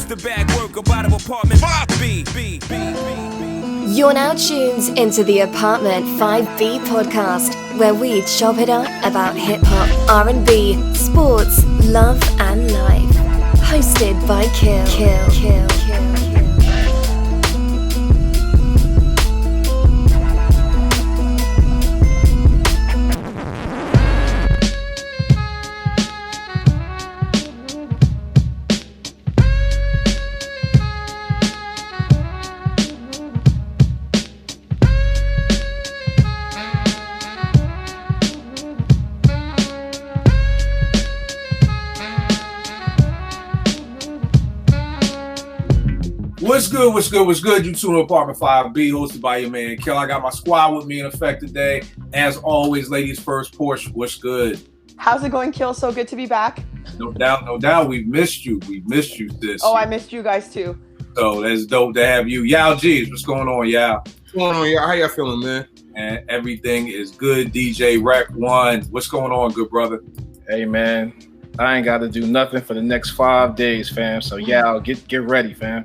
the bag work about of apartment 5B. You're now tuned into the Apartment 5B podcast, where we chop it up about hip-hop, R&B, sports, love and life. Hosted by Kill. What's good? You tune to Apartment 5B, hosted by your man, Kel. I got my squad with me in effect today. As always, ladies first, Porsha, what's good? How's it going, Kill? So good to be back. No doubt. We've missed you, sis. Oh, I missed you guys too. So that's dope to have you. Yao G's, what's going on, Yao? What's going on, y'all? How y'all feeling, man? And everything is good. DJ Rec 1, what's going on, good brother? Hey, man, I ain't got to do nothing for the next 5 days, fam. So, Yao, get ready, fam.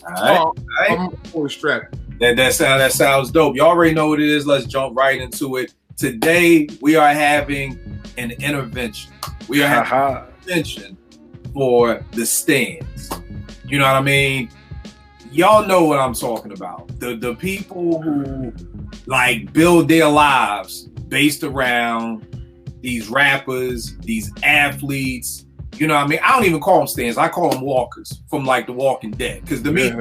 All right. I'm fully strapped. That sounds dope. You already know what it is. Let's jump right into it. Today, we are having an intervention. We are having an intervention for the stands. You know what I mean? Y'all know what I'm talking about. The people who like build their lives based around these rappers, these athletes. You know what I mean? I don't even call them stands. I call them walkers from like The Walking Dead. Because to me,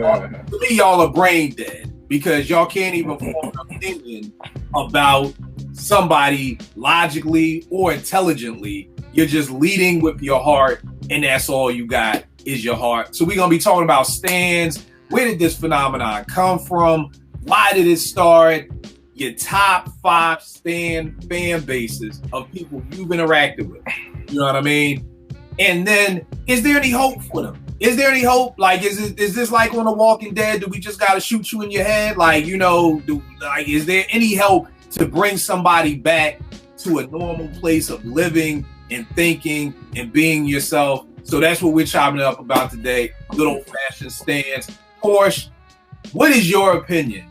y'all are brain dead. Because y'all can't even form an opinion about somebody logically or intelligently. You're just leading with your heart, and that's all you got is your heart. So we're going to be talking about stands. Where did this phenomenon come from? Why did it start? Your top 5 stan fan bases of people you've interacted with. You know what I mean? And then, is there any hope for them? Is there any hope? Like, is this like on The Walking Dead? Do we just gotta shoot you in your head? Like, you know, is there any help to bring somebody back to a normal place of living and thinking and being yourself? So that's what we're chopping it up about today. Good old-fashioned stands. Porsha, what is your opinion?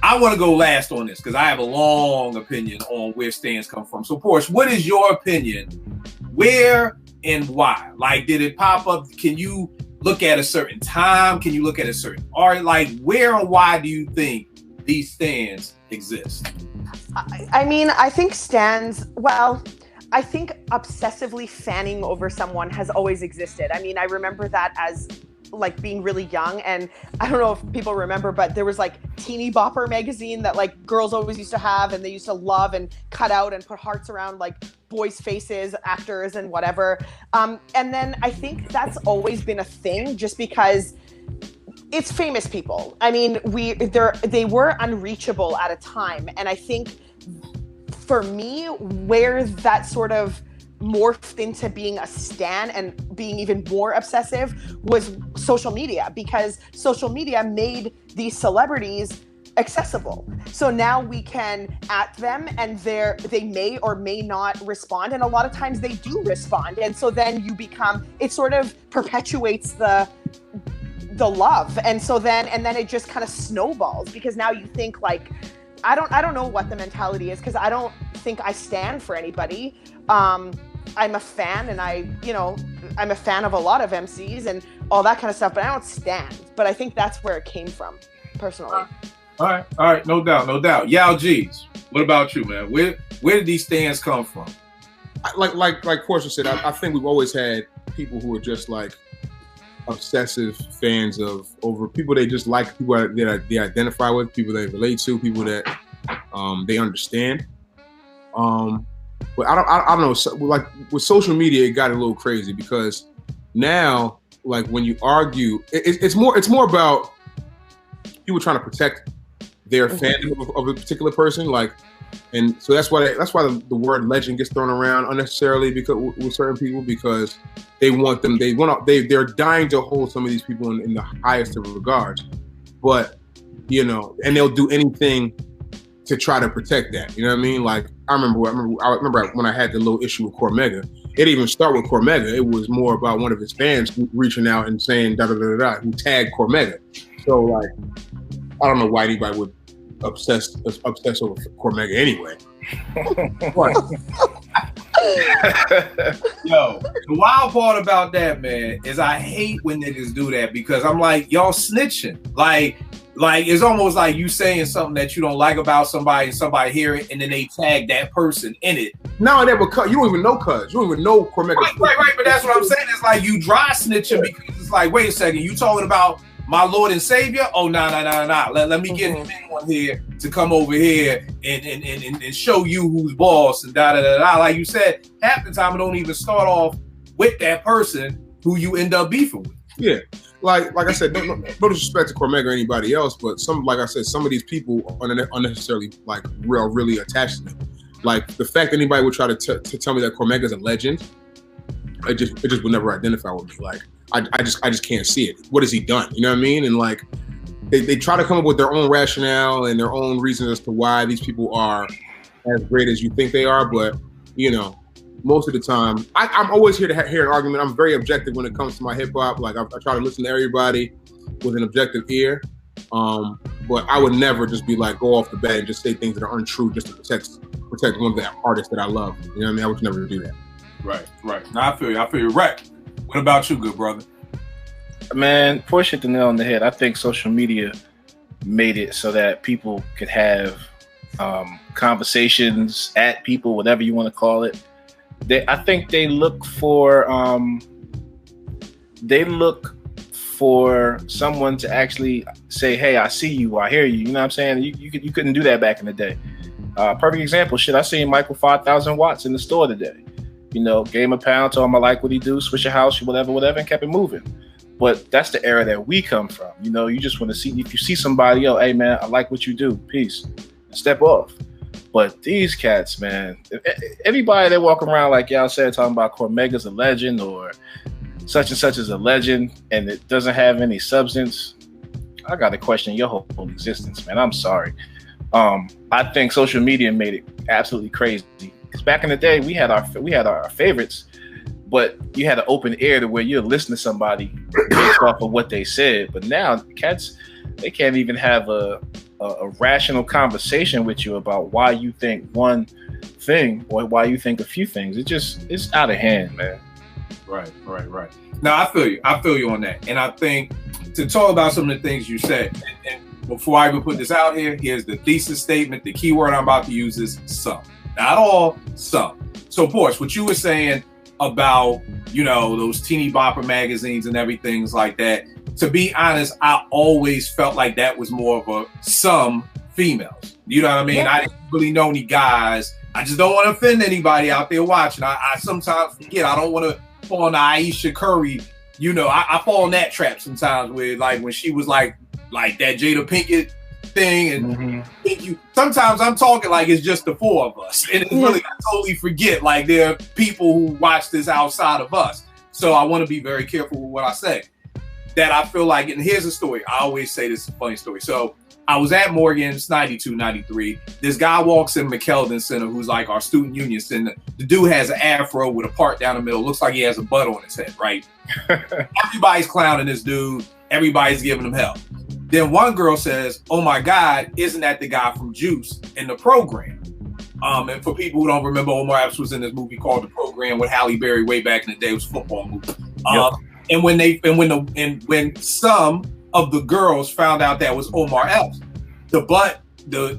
I want to go last on this because I have a long opinion on where stands come from. So, Porsha, what is your opinion? Where and why? Like, did it pop up? Can you look at a certain time? Can you look at a certain art? Like, where and why do you think these stands exist? I mean, I think stands, I think obsessively fanning over someone has always existed. I mean, I remember that as like being really young, and I don't know if people remember, but there was like Teeny Bopper magazine that like girls always used to have, and they used to love and cut out and put hearts around like boys' faces, actors and whatever. And then I think that's always been a thing just because it's famous people. I mean, they were unreachable at a time. And I think for me, where that sort of morphed into being a stan and being even more obsessive was social media, because social media made these celebrities accessible. So now we can at them and they may or may not respond, and a lot of times they do respond, and so then it sort of perpetuates the love, and then it just kind of snowballs, because now you think like I don't know what the mentality is, because I don't think I stand for anybody. I'm a fan, and I'm a fan of a lot of MCs and all that kind of stuff, but I don't stand. But I think that's where it came from, personally. All right, no doubt. Yao G's, what about you, man? Where did these stands come from? Like Porsha said, I think we've always had people who are just like obsessive fans over people they just like, people that they identify with, people they relate to, people that they understand. But I don't know. So, like with social media, it got a little crazy, because now, like when you argue, it's more about people trying to protect their fandom of a particular person. Like, and so that's why the word legend gets thrown around unnecessarily, because with certain people, because they're dying to hold some of these people in the highest of regards. But and they'll do anything to try to protect that. You know what I mean? Like, I remember when I had the little issue with Cormega. It didn't even start with Cormega. It was more about one of his fans reaching out and saying da da da da, who tagged Cormega. So like, I don't know why anybody would obsess over Cormega anyway. Yo, the wild part about that, man, is I hate when niggas do that because I'm like, y'all snitching. Like it's almost like you saying something that you don't like about somebody and somebody hear it and then they tag that person in it. No, that would you don't even know cuz. You don't even know Cormega. Right, but that's what I'm saying. It's like you dry snitching because it's like, wait a second, you talking about my Lord and Savior? Oh, nah. Let me get anyone here to come over here and show you who's boss and da da da da. Like you said, half the time it don't even start off with that person who you end up beefing with. Yeah, like I said, no disrespect to Cormega or anybody else, but some of these people are unnecessarily like really attached to them. Like the fact that anybody would try to tell me that Cormega is a legend, it just would never identify with me. Like I just can't see it. What has he done? You know what I mean? And like they try to come up with their own rationale and their own reasons as to why these people are as great as you think they are. But you know, most of the time, I'm always here to hear an argument. I'm very objective when it comes to my hip hop. Like I try to listen to everybody with an objective ear. But I would never just be like go off the bat and just say things that are untrue just to protect one of the artists that I love. You know what I mean? I would never do that. Right. Now I feel you. Right. What about you, good brother? Man, Porsha hit the nail on the head. I think social media made it so that people could have conversations at people, whatever you want to call it. I think they look for someone to actually say, "Hey, I see you, I hear you." You know what I'm saying? You couldn't do that back in the day. Perfect example. Shit, I seen Michael 5,000 watts in the store today. You know, gave him a pound, told him I like what he do, switch your house, whatever, and kept it moving. But that's the era that we come from. You know, you just want to see, if you see somebody, yo, hey man, I like what you do, peace, and step off. But these cats, man, everybody that walk around like y'all said, talking about Cormega's a legend or such and such is a legend, and it doesn't have any substance, I got to question your whole existence, man. I'm sorry. I think social media made it absolutely crazy. Because back in the day, we had our favorites, but you had an open ear to where you're listening to somebody based off of what they said. But now, cats, they can't even have a rational conversation with you about why you think one thing or why you think a few things. It's out of hand, man. Right. Now I feel you on that. And I think to talk about some of the things you said, and before I even put this out here, here's the thesis statement. The key word I'm about to use is some. Not all, some. So, Porsche, what you were saying about, you know, those teeny bopper magazines and everything like that, to be honest, I always felt like that was more of a some females. You know what I mean? Yeah. I didn't really know any guys. I just don't want to offend anybody out there watching. I sometimes forget. I don't want to fall in the Aisha Curry. You know, I fall in that trap sometimes with, like, when she was like that Jada Pinkett thing, and sometimes I'm talking like it's just the four of us, and it's really, I totally forget like there are people who watch this outside of us. So I want to be very careful with what I say. That I feel like, and here's a story. I always say this is a funny story. So I was at Morgan, it's 92, 93. This guy walks in McKeldin Center, who's like our student union center. The dude has an afro with a part down the middle. Looks like he has a butt on his head, right? Everybody's clowning this dude. Everybody's giving him hell. Then one girl says, "Oh my God, isn't that the guy from Juice in the program?" And for people who don't remember, Omar Epps was in this movie called The Program with Halle Berry way back in the day. It was a football movie. And when some of the girls found out that was Omar Epps,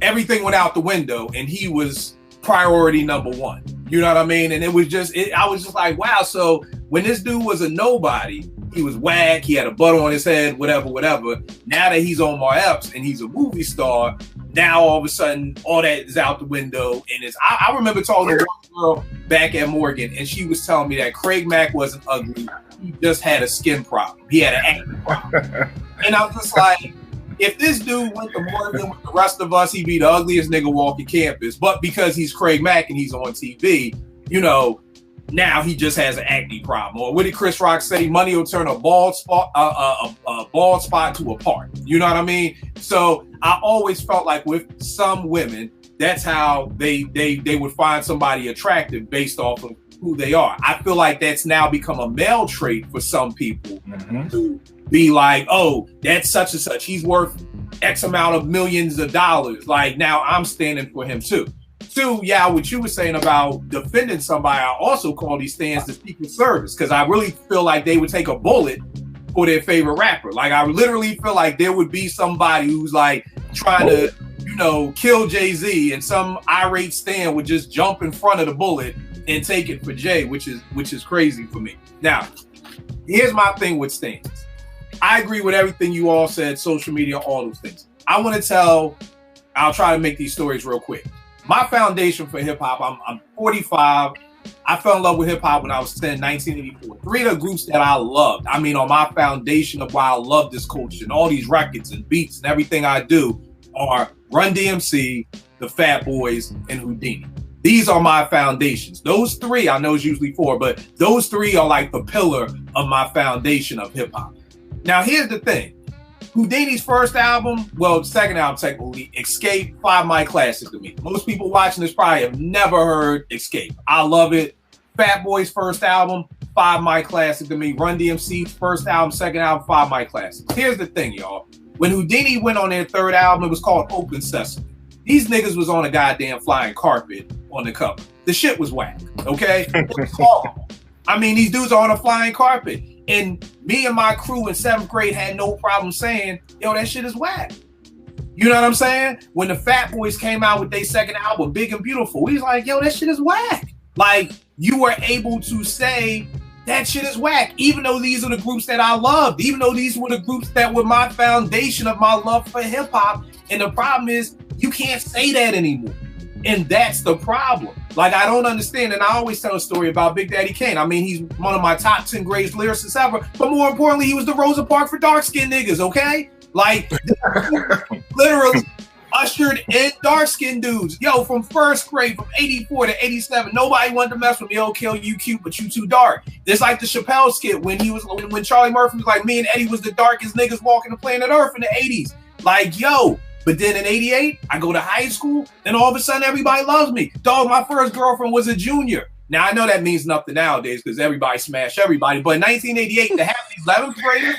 everything went out the window, and he was priority number one. You know what I mean? And I was just like, wow. So when this dude was a nobody, he was whack, he had a butt on his head, whatever. Now that he's Omar Epps and he's a movie star, now all of a sudden all that is out the window. And I remember talking to one girl back at Morgan, and she was telling me that Craig Mack wasn't ugly. He just had a skin problem. He had an acne problem. And I was just like, if this dude went to Morgan with the rest of us, he'd be the ugliest nigga walking campus. But because he's Craig Mack and he's on TV, you know, now he just has an acne problem. Or what did Chris Rock say? Money will turn a bald spot to a part. You know what I mean? So I always felt like with some women, that's how they would find somebody attractive based off of who they are. I feel like that's now become a male trait for some people to be like, oh, that's such and such. He's worth X amount of millions of dollars. Like, now I'm standing for him too. Two, yeah, what you were saying about defending somebody, I also call these stands the Secret Service, because I really feel like they would take a bullet for their favorite rapper. Like, I literally feel like there would be somebody who's like trying to, you know, kill Jay-Z, and some irate stan would just jump in front of the bullet and take it for Jay, which is crazy for me. Now, here's my thing with stans. I agree with everything you all said, social media, all those things. I'll try to make these stories real quick. My foundation for hip hop, I'm 45. I fell in love with hip hop when I was 10, 1984. Three of the groups that I loved, I mean, on my foundation of why I love this culture and all these records and beats and everything I do are Run DMC, the Fat Boys, and Houdini. These are my foundations. Those three, I know it's usually four, but those three are like the pillar of my foundation of hip hop. Now, here's the thing. Houdini's first album, well, second album technically, Escape, 5 My classic to me. Most people watching this probably have never heard Escape. I love it. Fat Boy's first album, 5 My classic to me. Run DMC's first album, second album, 5 My classic. Here's the thing, y'all. When Houdini went on their third album, it was called Open Sesame. These niggas was on a goddamn flying carpet on the cover. The shit was whack, okay? It was horrible. I mean, these dudes are on a flying carpet. And me and my crew in 7th grade had no problem saying, yo, that shit is whack. You know what I'm saying? When the Fat Boys came out with their second album, Big and Beautiful, we was like, yo, that shit is whack. Like, you were able to say that shit is whack, even though these are the groups that I loved, even though these were the groups that were my foundation of my love for hip hop. And the problem is, you can't say that anymore. And that's the problem. Like, I don't understand. And I always tell a story about Big Daddy Kane. I mean, he's one of my top 10 greatest lyricists ever. But more importantly, he was the Rosa Parks for dark-skinned niggas, okay? Like, literally ushered in dark-skinned dudes. Yo, from first grade, from 84 to 87, nobody wanted to mess with me. Oh, Kill, you cute, but you too dark. It's like the Chappelle skit when Charlie Murphy was like, me and Eddie was the darkest niggas walking the planet Earth in the 80s. Like, yo. But then in 88, I go to high school, and all of a sudden everybody loves me. Dog, my first girlfriend was a junior. Now, I know that means nothing nowadays because everybody smashed everybody. But in 1988, to have these 11th graders,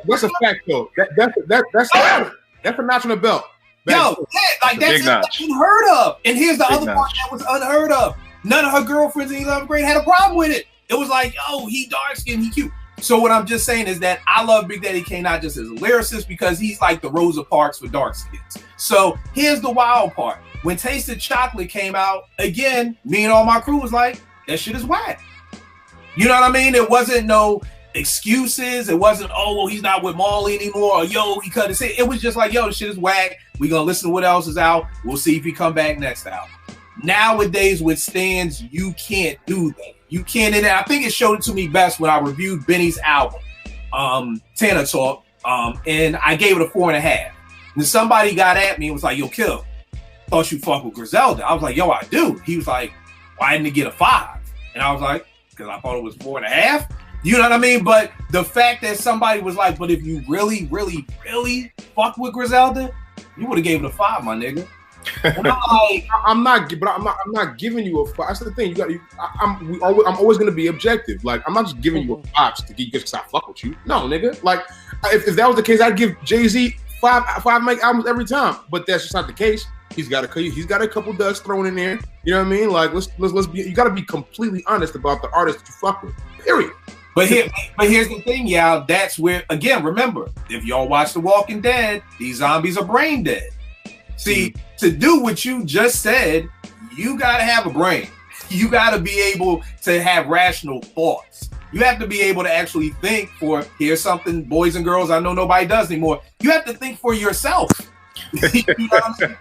that's a fact, though. That's a notch on the belt. Yo, yeah, like that's unheard of. And here's the other part that was unheard of. None of her girlfriends in 11th grade had a problem with it. It was like, oh, he dark skinned, he cute. So what I'm just saying is that I love Big Daddy Kane not just as a lyricist because he's like the Rosa Parks for dark skins. So here's the wild part. When Tasted Chocolate came out, again, me and all my crew was like, that shit is whack. You know what I mean? There wasn't no excuses. It wasn't, oh, well, he's not with Marley anymore. Or, yo, he cut his hair. It was just like, yo, this shit is whack. We're going to listen to what else is out. We'll see if he come back next album. Nowadays with stands, you can't do that. You can't, and I think it showed it to me best when I reviewed Benny's album, Tana Talk, and I gave it a 4.5. And somebody got at me and was like, yo, Kill, thought you fuck with Griselda. I was like, yo, I do. He was like, why didn't it get a 5? And I was like, because I thought it was 4.5. You know what I mean? But the fact that somebody was like, but if you really, really, really fuck with Griselda, you would have gave it a 5, my nigga. I'm not giving you a 5. That's the thing. I'm always gonna be objective. Like, I'm not just giving you a 5 to get you just because I fuck with you. No, nigga. Like, if that was the case, I'd give Jay-Z five Mike albums every time. But that's just not the case. He's got a couple duds thrown in there. You know what I mean? Like, let's be. You got to be completely honest about the artist that you fuck with. Period. But here's the thing, y'all. That's where, again, remember, if y'all watch The Walking Dead, these zombies are brain dead. See, to do what you just said, you got to have a brain. You got to be able to have rational thoughts. You have to be able to actually think for, here's something, boys and girls, I know nobody does anymore. You have to think for yourself. You know what I'm saying?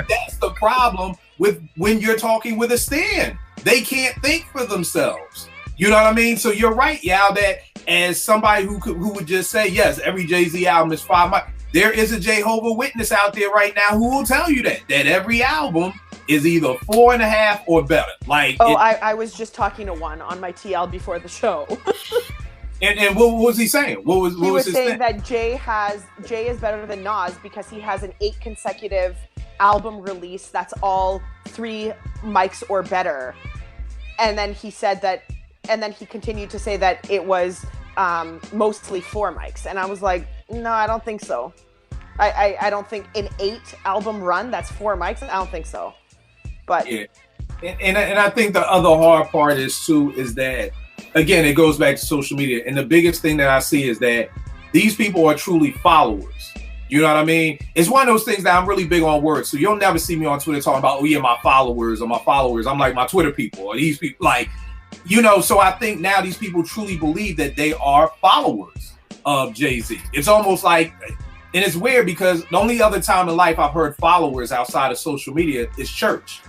That's the problem with when you're talking with a stand. They can't think for themselves. You know what I mean? So you're right, Yao, that as somebody who would just say, yes, every Jay-Z album is 5 miles. There is a Jehovah's Witness out there right now who will tell you that every album is either 4.5 or better. Like, I was just talking to one on my TL before the show. and what was he saying? He was saying that Jay is better than Nas because he has an 8 consecutive album release that's all 3 mics or better. And then he said that, and then he continued to say that it was mostly 4 mics. And I was like, no, I don't think so. I don't think an 8 album run that's 4 mics. I don't think so. But yeah, and I think the other hard part is that, again, it goes back to social media. And the biggest thing that I see is that these people are truly followers. You know what I mean? It's one of those things that I'm really big on words. So you'll never see me on Twitter talking about, oh yeah, my followers or my followers. I'm like, my Twitter people or these people, like, you know, so I think now these people truly believe that they are followers of Jay-Z. It's almost like, and it's weird because the only other time in life I've heard followers outside of social media is church.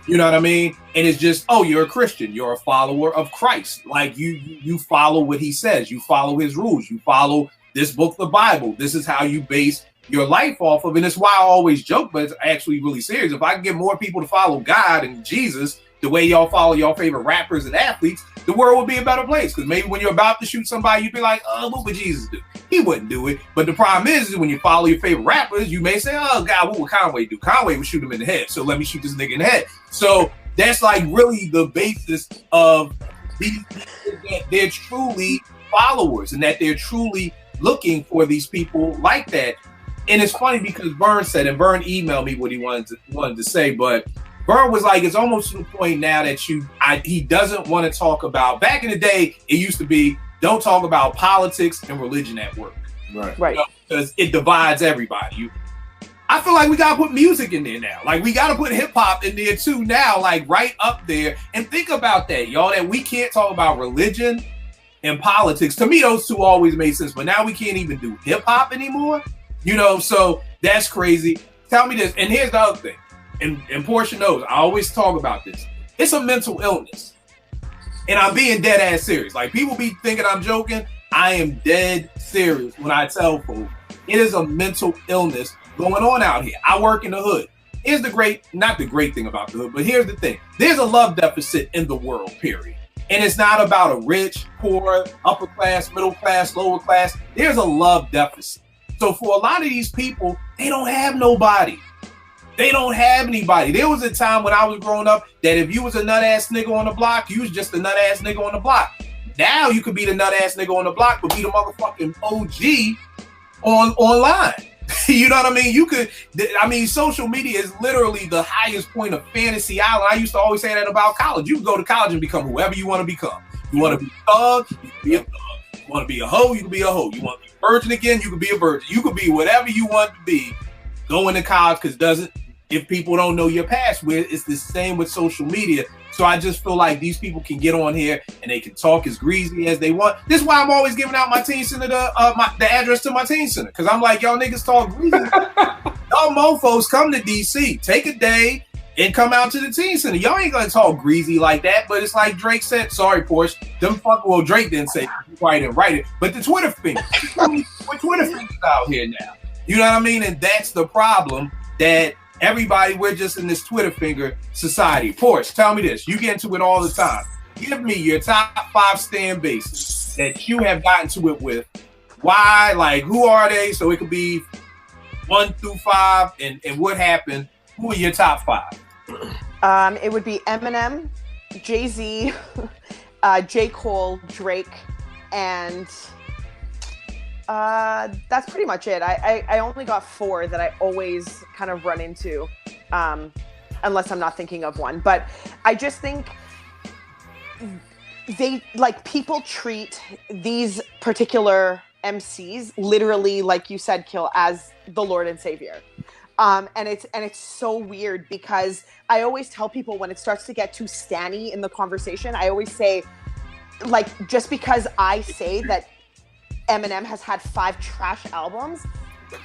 You know what I mean? And it's just, oh, you're a Christian. You're a follower of Christ. Like you follow what he says. You follow his rules. You follow this book, the Bible. This is how you base your life off of. And it's why I always joke, but it's actually really serious. If I can get more people to follow God and Jesus the way y'all follow your favorite rappers and athletes, the world would be a better place. Because maybe when you're about to shoot somebody, you'd be like, oh, what would Jesus do? He wouldn't do it. But the problem is when you follow your favorite rappers, you may say, oh, God, what would Conway do? Conway would shoot him in the head. So let me shoot this nigga in the head. So that's like really the basis of these people, that they're truly followers and that they're truly looking for these people like that. And it's funny because Vern said, and Vern emailed me what he wanted to say, but Vern was like, it's almost to the point now that he doesn't want to talk about, back in the day, it used to be, don't talk about politics and religion at work. Right. You know, because it divides everybody. I feel like we got to put music in there now. Like we got to put hip hop in there too now, like right up there. And think about that, y'all, that we can't talk about religion and politics. To me, those two always made sense, but now we can't even do hip hop anymore. You know, so that's crazy. Tell me this, and here's the other thing. And Porsha knows, I always talk about this. It's a mental illness. And I'm being dead ass serious. Like people be thinking I'm joking. I am dead serious when I tell folks it is a mental illness going on out here. I work in the hood. Here's not the great thing about the hood, but here's the thing. There's a love deficit in the world, period. And it's not about a rich, poor, upper class, middle class, lower class. There's a love deficit. So for a lot of these people, they don't have nobody. They don't have anybody. There was a time when I was growing up that if you was a nut ass nigga on the block, you was just a nut ass nigga on the block. Now you could be the nut ass nigga on the block, but be the motherfucking OG online. You know what I mean? Social media is literally the highest point of fantasy island. I used to always say that about college. You can go to college and become whoever you want to become. You want to be a thug, you can be a thug. You want to be a hoe, you can be a hoe. You want to be a virgin again, you can be a virgin. You can be whatever you want to be going to college, because if people don't know your past, it's the same with social media. So I just feel like these people can get on here and they can talk as greasy as they want. This is why I'm always giving out my teen center, the address to my teen center. Because I'm like, y'all niggas talk greasy. Y'all mofos come to DC, take a day and come out to the teen center. Y'all ain't gonna talk greasy like that. But it's like Drake said, sorry, Porsche. Well, Drake didn't say it. He probably didn't write it. But the Twitter fingers. We're Twitter fingers out here now. You know what I mean? And that's the problem, that everybody, we're just in this Twitter finger society. Porsche, tell me this. You get into it all the time. Give me your top 5 stand bases that you have gotten to it with. Why? Like, who are they? So it could be 1 through 5, and what happened. Who are your top 5? It would be Eminem, Jay-Z, J. Cole, Drake, and that's pretty much it. I only got 4 that I always kind of run into, unless I'm not thinking of one. But I just think people treat these particular MCs literally, like you said, Kill, as the Lord and Savior. And it's so weird, because I always tell people when it starts to get too stanny in the conversation, I always say, like, just because I say that Eminem has had 5 trash albums,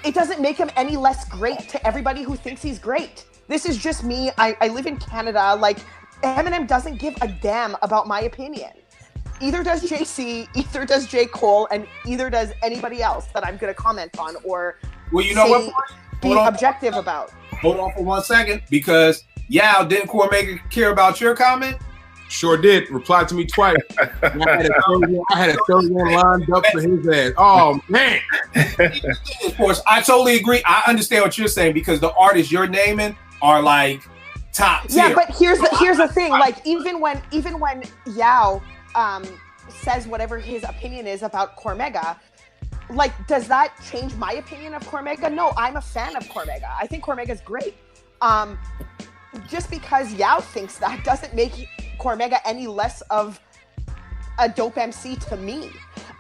it doesn't make him any less great to everybody who thinks he's great. This is just me. I live in Canada. Like, Eminem doesn't give a damn about my opinion. Either does JC, either does J. Cole, and either does anybody else that I'm going to comment on or be objective about. Hold on for 1 second, because didn't Cormaker care about your comment? Sure did. Replied to me twice. I had a third one lined up for his ass. Oh man. Of course, I totally agree. I understand what you're saying because the artists you're naming are like top tier. Yeah, but here's the thing. Like even when Yao says whatever his opinion is about Cormega, like does that change my opinion of Cormega? No, I'm a fan of Cormega. I think Cormega's great. Just because Yao thinks that doesn't make Cormega any less of a dope MC to me.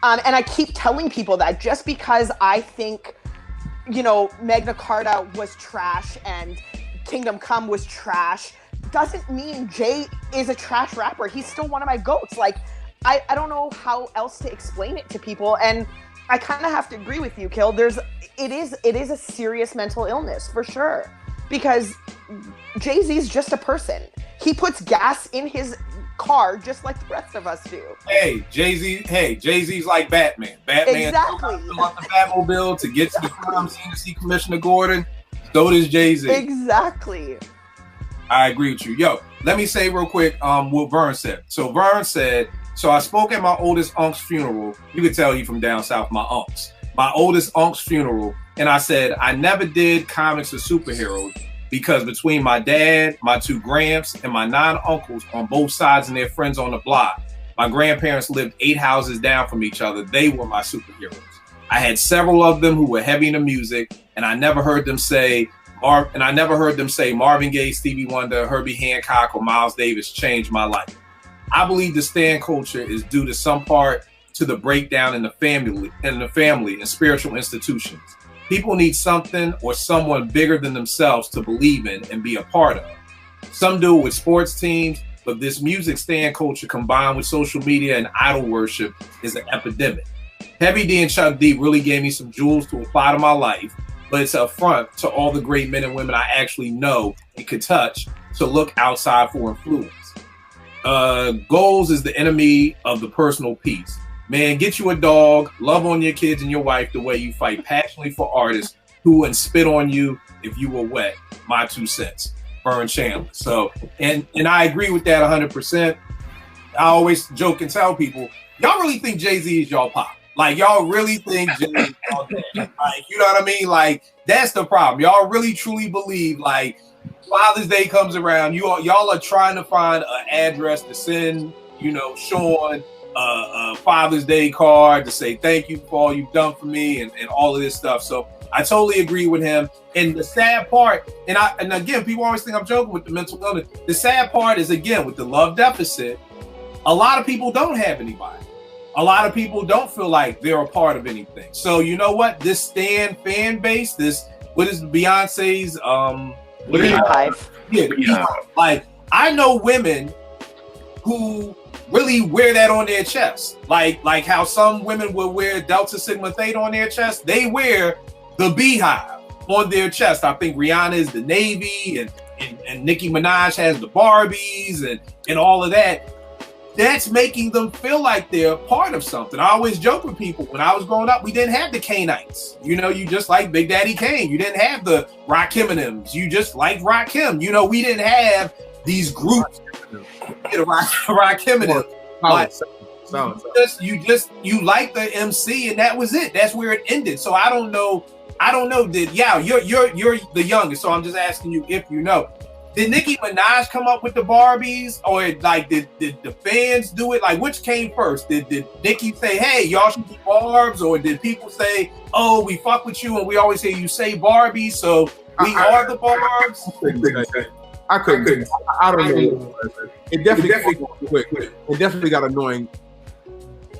And I keep telling people that just because I think, Magna Carta was trash and Kingdom Come was trash doesn't mean Jay is a trash rapper. He's still one of my GOATs. Like, I don't know how else to explain it to people. And I kind of have to agree with you, Kill. It is a serious mental illness for sure. Because Jay-Z's just a person. He puts gas in his car just like the rest of us do. Jay-Z's like Batman. Batman exactly. Off the Batmobile to get to the crime scene to see Commissioner Gordon. So does Jay-Z. Exactly. I agree with you. Yo, let me say real quick what Vern said. So Vern said, so I spoke at my oldest unc's funeral. You could tell he from down south, my unc's. My oldest unc's funeral. And I said, I never did comics or superheroes because between my dad, my two gramps, and my 9 uncles on both sides and their friends on the block, my grandparents lived 8 houses down from each other. They were my superheroes. I had several of them who were heavy into music, and I never heard them say Marvin Gaye, Stevie Wonder, Herbie Hancock, or Miles Davis changed my life. I believe the stan culture is due to some part to the breakdown in the family and spiritual institutions. People need something or someone bigger than themselves to believe in and be a part of. Some do it with sports teams, but this music stan culture combined with social media and idol worship is an epidemic. Heavy D and Chuck D really gave me some jewels to apply to my life, but it's an affront to all the great men and women I actually know and could touch to look outside for influence. Goals is the enemy of the personal peace. Man, get you a dog, love on your kids and your wife the way you fight passionately for artists who would spit on you if you were wet. My 2 cents. Vern Chandler. So, and I agree with that 100%. I always joke and tell people, y'all really think Jay-Z is y'all pop? Like, y'all really think Jay-Z is y'all dad? Like, you know what I mean? Like, that's the problem. Y'all really truly believe, like, Father's Day comes around, y'all are trying to find an address to send, Sean a Father's Day card to say thank you for all you've done for me and all of this stuff. So I totally agree with him. And the sad part, and again, people always think I'm joking with the mental illness. The sad part is, again, with the love deficit, a lot of people don't have anybody. A lot of people don't feel like they're a part of anything. So you know what? This stan fan base, what is Beyonce's Beehive. Yeah. Like, I know women who really wear that on their chest. Like how some women will wear Delta Sigma Theta on their chest. They wear the Beehive on their chest. I think Rihanna is the Navy and Nicki Minaj has the Barbies and all of that. That's making them feel like they're part of something. I always joke with people, when I was growing up, we didn't have the Kanites. You just like Big Daddy Kane. You didn't have the Rakim-Ms. You just like Rakim. We didn't have these groups. Rakim-Ms. You like the MC and that was it. That's where it ended. So I don't know. You're the youngest, so I'm just asking you if you know. Did Nicki Minaj come up with the Barbies, or like did the fans do it? Like, which came first? Did Nicki say, "Hey, y'all should be Barbs," or did people say, "Oh, we fuck with you," and we always say you say Barbie, so we are the Barbs? I couldn't. I don't know. It definitely got annoying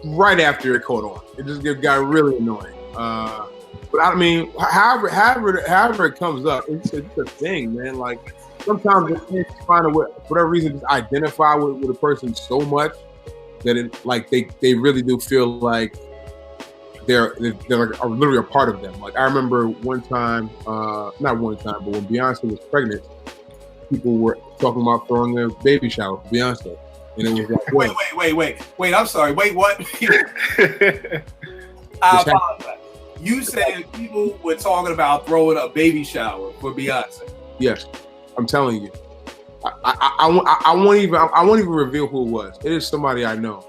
right after it caught on. It got really annoying. But I mean, however it comes up, it's a thing, man. Like, sometimes you find for whatever reason, just identify with a person so much that it, like, they really do feel like they're like literally a part of them. Like, I remember one time, not one time, but when Beyonce was pregnant, people were talking about throwing a baby shower for Beyonce, and it was like, wait, I'm sorry, wait, what? I apologize. You said people were talking about throwing a baby shower for Beyonce. Yes, I'm telling you. I won't even reveal who it was. It is somebody I know.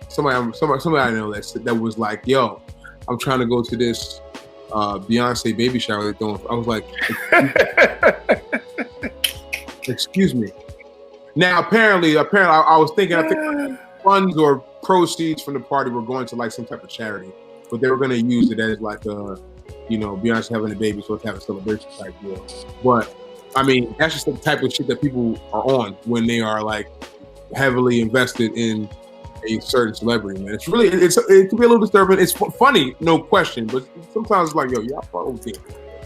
Somebody I know that was like, yo, I'm trying to go to this Beyonce baby shower they're doing. I was like, excuse me. Now apparently I was thinking I think funds or proceeds from the party were going to like some type of charity, but they were going to use it as like Beyonce having a baby, so it's having a celebration type deal. But I mean, that's just the type of shit that people are on when they are like heavily invested in a certain celebrity, man. It can be a little disturbing. It's funny, no question, but sometimes it's like, yo, y'all fuck with me.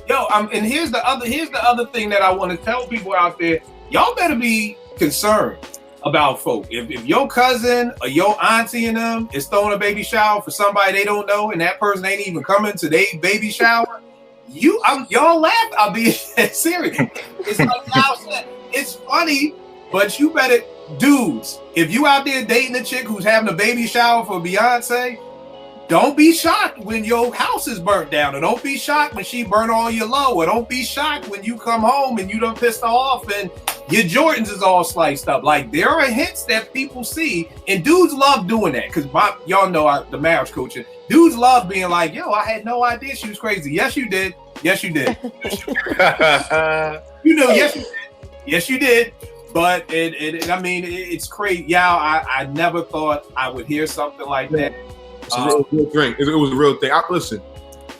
Yo, and here's the other thing that I want to tell people out there. Y'all better be concerned about folk. If your cousin or your auntie and them is throwing a baby shower for somebody they don't know, and that person ain't even coming to their baby shower, y'all laugh. I'll be serious. It's like y'all said, it's funny, but you better, dudes, if you out there dating a chick who's having a baby shower for Beyonce, don't be shocked when your house is burnt down, or don't be shocked when she burnt all your low, or don't be shocked when you come home and you done pissed her off and your Jordans is all sliced up. Like, there are hints that people see, and dudes love doing that, because y'all know the marriage coaching. Dudes love being like, yo, I had no idea she was crazy. Yes, you did. Yes, you did. You know, yes, you did. Yes, you did. But it's crazy. Yeah, I never thought I would hear something like that. It's a real thing. It was a real thing. Listen,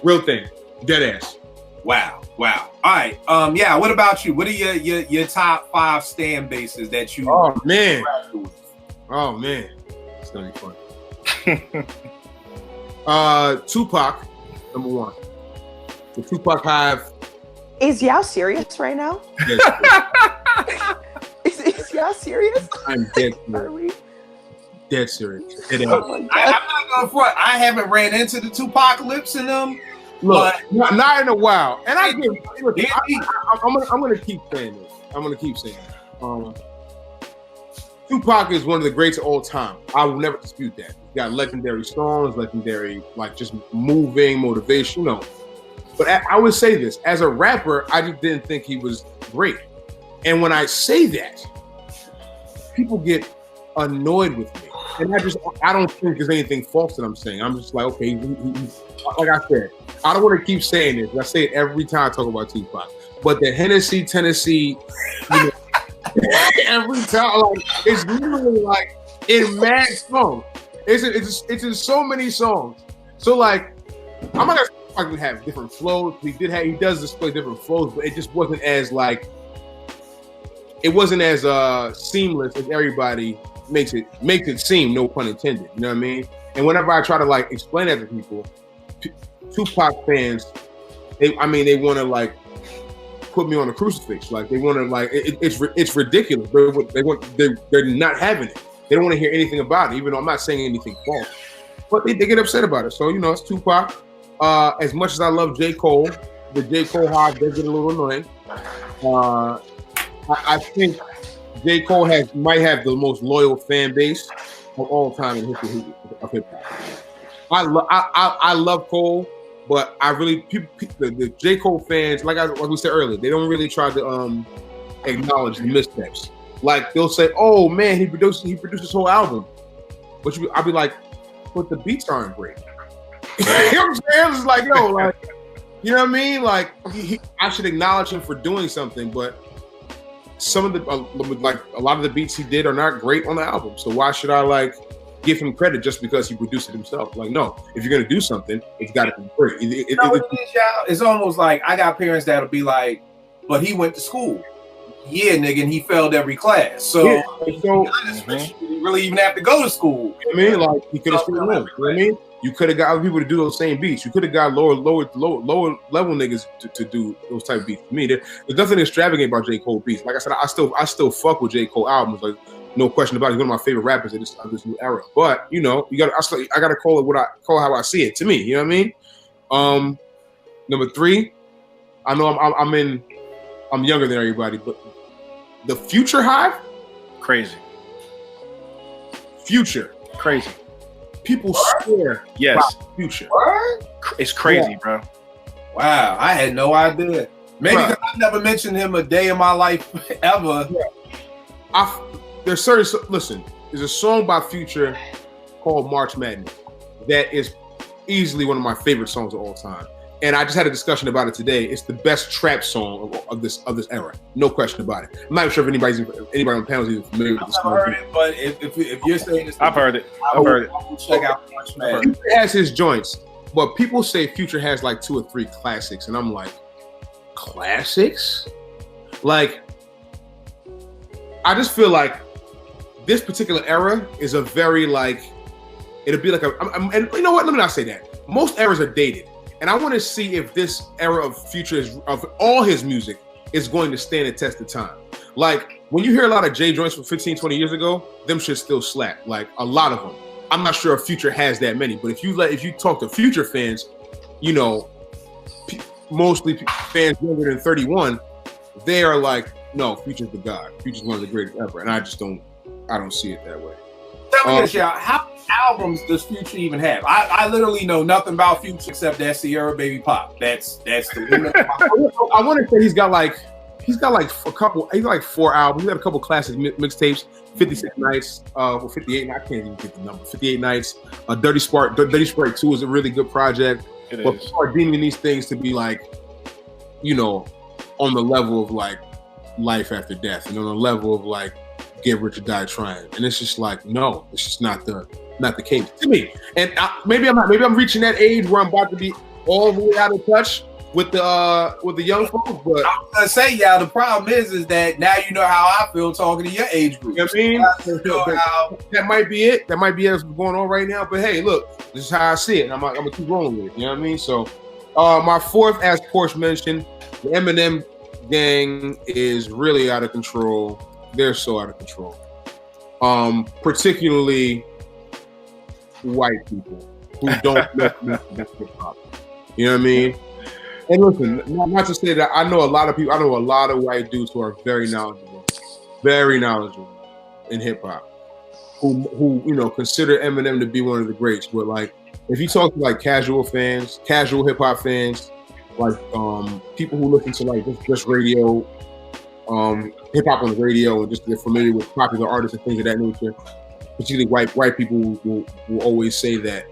real thing. Dead ass. Wow. All right. Yeah. What about you? What are your top 5 stand bases that you? Oh man. It's gonna be fun. Tupac, number 1. The Tupac Hive. Is Yao serious right now? Yes, is Yao serious? I'm dead serious. Dead serious. I'm not gonna front. I haven't ran into the Tupacalypse in them. Look, not in a while. And I'm gonna keep saying this. Tupac is one of the greats of all time. I will never dispute that. He's got legendary songs, legendary, like, just moving motivation, But I would say this, as a rapper, I just didn't think he was great. And when I say that, people get annoyed with me. And I don't think there's anything false that I'm saying. I'm just like, okay, he's, like I said, I don't want to keep saying this. I say it every time I talk about Tupac. But the Hennessy, Tennessee, every time, like, it's literally like in mad songs. It's in so many songs. So like, I'm not gonna have different flows. He does display different flows, but it just wasn't as like, it wasn't as seamless as everybody makes it seem, no pun intended. You know what I mean? And whenever I try to like explain that to people, Tupac fans, they want to like put me on a crucifix. Like, they want to like, it's ridiculous. They're not having it. They don't want to hear anything about it, even though I'm not saying anything false. But they get upset about it. So, it's Tupac. As much as I love J. Cole, the J. Cole Hive does get a little annoying. I think J. Cole might have the most loyal fan base of all time in history of hip hop. I love Cole, but I really the J. Cole fans, like we said earlier, they don't really try to acknowledge the missteps. Like, they'll say, "Oh man, he produced this whole album," but I'll be like, "But the beats aren't great." You know what I'm saying? It's like, yo, like, you know what I mean? Like, I should acknowledge him for doing something, but some of like a lot of the beats he did are not great on the album. So why should I like give him credit just because he produced it himself? Like, no, if you're gonna do something, it's got to be great. It's almost like I got parents that'll be like, "But he went to school." Yeah, nigga, and he failed every class. So, yeah, you didn't really even have to go to school. You know what I mean? Like, he could have still won. You know what I mean? You could have got other people to do those same beats. You could have got lower level niggas to do those type of beats. To me, there's nothing extravagant about J. Cole beats. Like I said, I still fuck with J. Cole albums. Like, no question about it. He's one of my favorite rappers of this new era. But I gotta call it how I see it. To me, you know what I mean? Number 3, I know I'm younger than everybody, but the Future Hive, crazy. Future, crazy. People swear. Yes. Future. What? It's crazy, bro. Wow, I had no idea. Maybe because I never mentioned him a day in my life ever. There's certain listen. There's a song by Future called March Madness that is easily one of my favorite songs of all time. And I just had a discussion about it today. It's the best trap song of this era, no question about it. I'm not sure if anybody on the panel is even familiar with this song. I've heard it, but if you're saying this, I've heard it. I will check out March Madness. Future has his joints, but people say Future has like 2 or 3 classics, and I'm like, classics? Like, I just feel like this particular era is a very like, it'll be like and you know what? Let me not say that. Most eras are dated. And I want to see if this era of Future of all his music is going to stand the test of time. Like, when you hear a lot of J joints from 15, 20 years ago, them should still slap. Like, a lot of them. I'm not sure if Future has that many, but if you talk to Future fans, you know, mostly fans younger than 31, they are like, no, Future's the god. Future's one of the greatest ever. And I don't see it that way. Tell me this, y'all. How many albums does Future even have? I literally know nothing about Future except that Sierra Baby Pop. That's the I want to say he's got like a couple. He's got like 4 albums. He got a couple classic mixtapes. 56 Nights, 58. I can't even get the number. 58 Nights. Dirty Spark 2 is a really good project. But people are deeming these things to be like, you know, on the level of like life after death, and on the level of like get rich or die trying. And it's just like, no, it's just not the case to me. And maybe I'm reaching that age where I'm about to be all the way out of touch with the young folks. But I'm gonna say, y'all, the problem is that now you know how I feel talking to your age group. You know what I mean? That might be it. That might be what's going on right now. But hey, look, this is how I see it. I'm gonna keep rolling with it. You know what I mean? So, my fourth, as Porsha mentioned, the Eminem gang is really out of control. They're so out of control. Particularly white people who don't know hip hop. You know what I mean? And listen, not to say that I know a lot of people. I know a lot of white dudes who are very knowledgeable in hip hop, who you know consider Eminem to be one of the greats. But like, if you talk to like casual hip hop fans, like people who listen to like just radio, hip hop on the radio, and just they're familiar with popular artists and things of that nature, particularly white people will always say that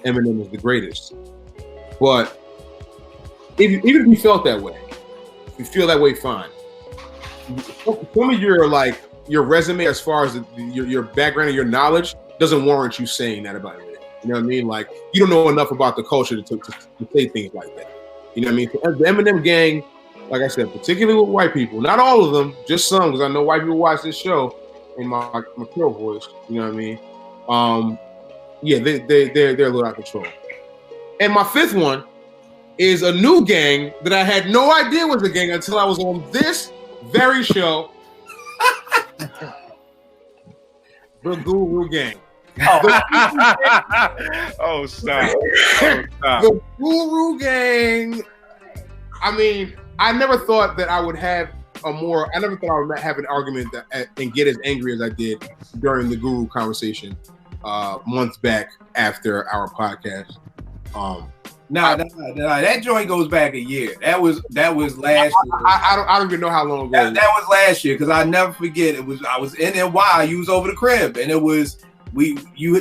Eminem is the greatest. But even if you felt that way, if you feel that way, fine. Some of your resume, as far as your background and your knowledge, doesn't warrant you saying that about it. You know what I mean? Like, you don't know enough about the culture to say things like that. You know what I mean? So the Eminem gang, like I said, particularly with white people, not all of them, just some, because I know white people watch this show in my pure voice. You know what I mean? Yeah, they're a little out of control. And my fifth one is a new gang that I had no idea was a gang until I was on this very show. The Guru Gang. Oh, stop. The Guru Gang. I mean, I never thought that I would have I never thought I would have an argument and get as angry as I did during the Guru conversation months back after our podcast. That joint goes back a year. That was last year. I don't even know how long ago. That was last year, because I never forget. I was in NY. You was over the crib, and it was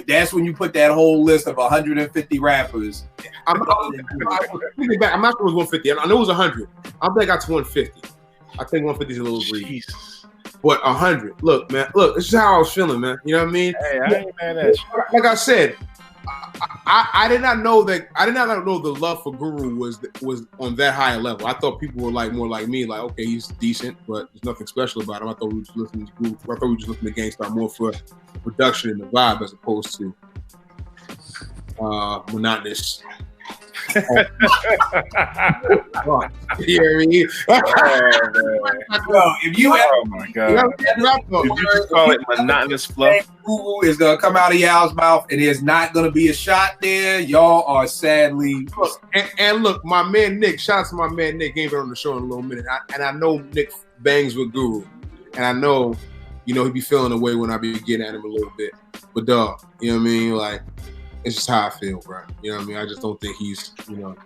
that's when you put that whole list of 150 rappers. I'm not sure it was 150. I know it was 100. I think I got to 150. I think 150 is a little greedy. But 100. Look, man. Look, this is how I was feeling, man. You know what I mean? Hey, I ain't mad at you. Like I said, I did not know that. I did not know the love for Guru was on that high a level. I thought people were like more like me, like, okay, he's decent, but there's nothing special about him. I thought we were just listening to Guru. I thought we were just listening to Gangstar more for the production and the vibe, as opposed to monotonous. You know what I mean? If you oh my god! Did you just call it monotonous fluff? Guru is gonna come out of y'all's mouth, and there's not gonna be a shot there. Y'all are sadly. And look, my man Nick. Shout out to my man Nick. Ain't been on the show in a little minute, and I know Nick bangs with Guru, and I know, you know, he be feeling away when I be getting at him a little bit. But dog, you know what I mean? Like, It's just how I feel, bro. You know what I mean? I just don't think he's, you know.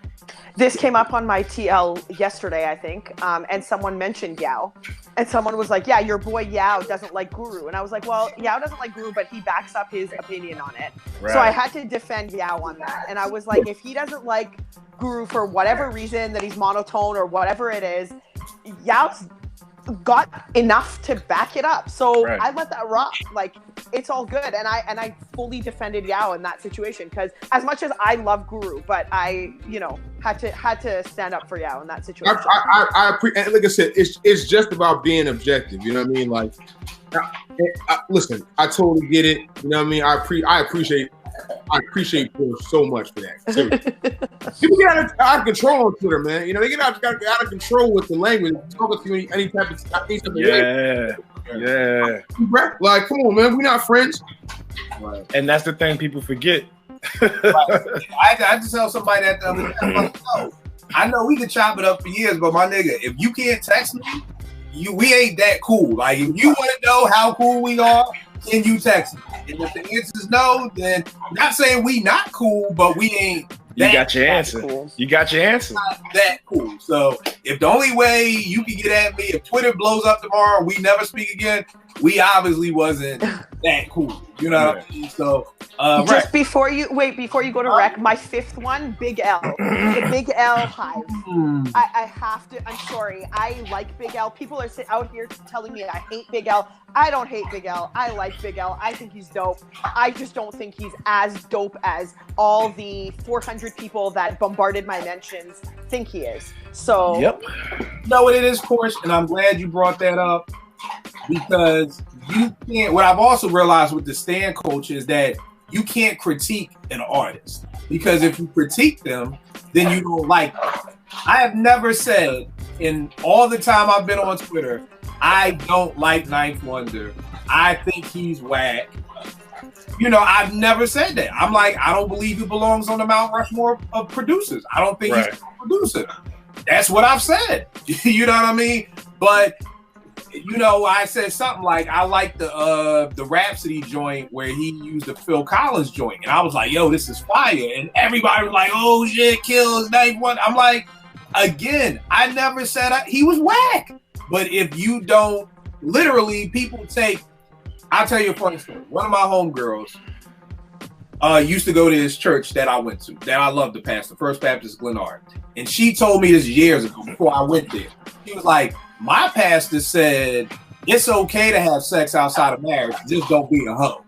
This came up on my TL yesterday, I think, and someone mentioned Yao. And someone was like, yeah, your boy Yao doesn't like Guru. And I was like, well, Yao doesn't like Guru, but he backs up his opinion on it. Right. So I had to defend Yao on that. And I was like, if he doesn't like Guru for whatever reason, that he's monotone or whatever it is, Yao's got enough to back it up. So I let that rock. Like, it's all good. And I fully defended Yao in that situation, because as much as I love Guru, but I, you know, had to stand up for Yao in that situation. And like I said, it's just about being objective. You know what I mean? Like, listen, I totally get it. You know what I mean? I appreciate Porsha so much for that. Seriously. People get out of control on Twitter, man. You know, they get out of control with the language. Talking to you any type of yeah. Like, come on, man. We're not friends. Right. And that's the thing people forget. I just tell somebody that the other day. I'm like, no, I know we can chop it up for years, but my nigga, if you can't text me, we ain't that cool. Like, if you want to know how cool we are, then you text me. And if the answer is no, then not saying we not cool, but we ain't. You got your answer. Cool. You got your answer. Not that cool. So if the only way you can get at me, if Twitter blows up tomorrow and we never speak again, we obviously wasn't that cool. You know what I mean? So just before you go to rec, my fifth one, Big L. The Big L hive. I have to, I'm sorry. I like Big L. People are out here telling me I hate Big L. I don't hate Big L. I like Big L. I think he's dope. I just don't think he's as dope as all the 400 people that bombarded my mentions think he is. So you know what it is, Porsha, and I'm glad you brought that up, because you can't. What I've also realized with the stan culture is that you can't critique an artist, because if you critique them, then you don't like them. I have never said in all the time I've been on Twitter, I don't like Ninth Wonder. I think he's whack. You know, I've never said that. I'm like, I don't believe he belongs on the Mount Rushmore of producers. I don't think he's a producer. That's what I've said. You know what I mean? But you know, I said something like, I like the Rhapsody joint where he used the Phil Collins joint, and I was like, yo, this is fire. And everybody was like, oh shit, kills Ninth Wonder. I'm like, again, I never said he was whack. But if you don't, literally, people take. I'll tell you a funny story. One of my homegirls used to go to this church that I went to, that I love the pastor, First Baptist Glenard. And she told me this years ago before I went there. She was like, my pastor said, it's okay to have sex outside of marriage, just don't be a hoe.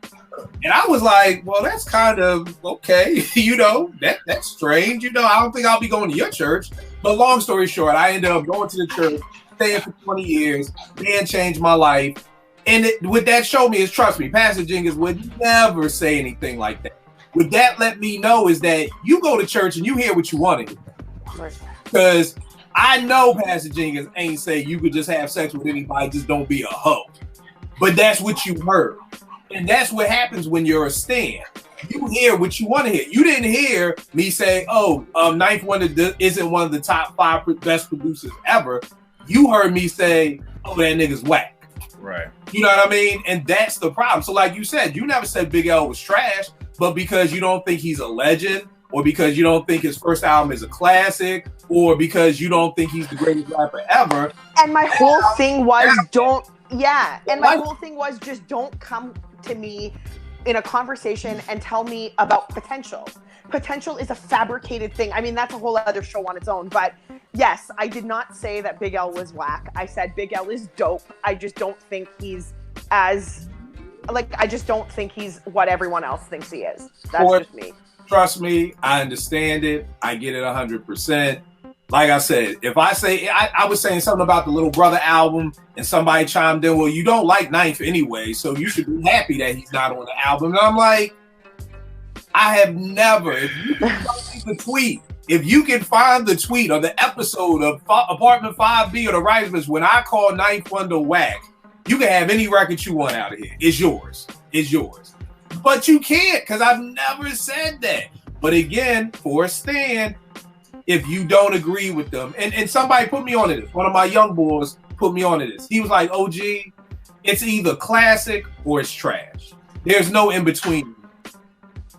And I was like, well, that's kind of okay. You know, that's strange. You know, I don't think I'll be going to your church. But long story short, I ended up going to the church, staying for 20 years. Man changed my life. And what that showed me is, trust me, Pastor Jenkins would never say anything like that. What that let me know is that you go to church and you hear what you want to hear. Because I know Pastor Jenkins ain't say you could just have sex with anybody, just don't be a hoe. But that's what you heard. And that's what happens when you're a stan. You hear what you want to hear. You didn't hear me say, Ninth Wonder isn't one of the top 5 best producers ever. You heard me say, oh, that nigga's whack. Right. You know what I mean? And that's the problem. So like you said, you never said Big L was trash, but because you don't think he's a legend, or because you don't think his first album is a classic, or because you don't think he's the greatest rapper ever. And my whole thing was whole thing was just don't come to me in a conversation and tell me about potential. Potential is a fabricated thing. I mean, that's a whole other show on its own. But yes, I did not say that Big L was whack. I said Big L is dope. I just don't think he's I just don't think he's what everyone else thinks he is. That's just me. Trust me, I understand it. I get it 100%. Like I said, if I say, I was saying something about the Little Brother album and somebody chimed in, well, you don't like Ninth anyway, so you should be happy that he's not on the album. And I'm like, I have never, if you can find the tweet, if you can find the tweet or the episode of Apartment 5B or the Risemans when I call Ninth Wonder whack, you can have any record you want out of here. It's yours. It's yours. But you can't, because I've never said that. But again, for a stand, if you don't agree with them, and somebody put me onto this, one of my young boys put me onto this. He was like, OG, it's either classic or it's trash. There's no in between.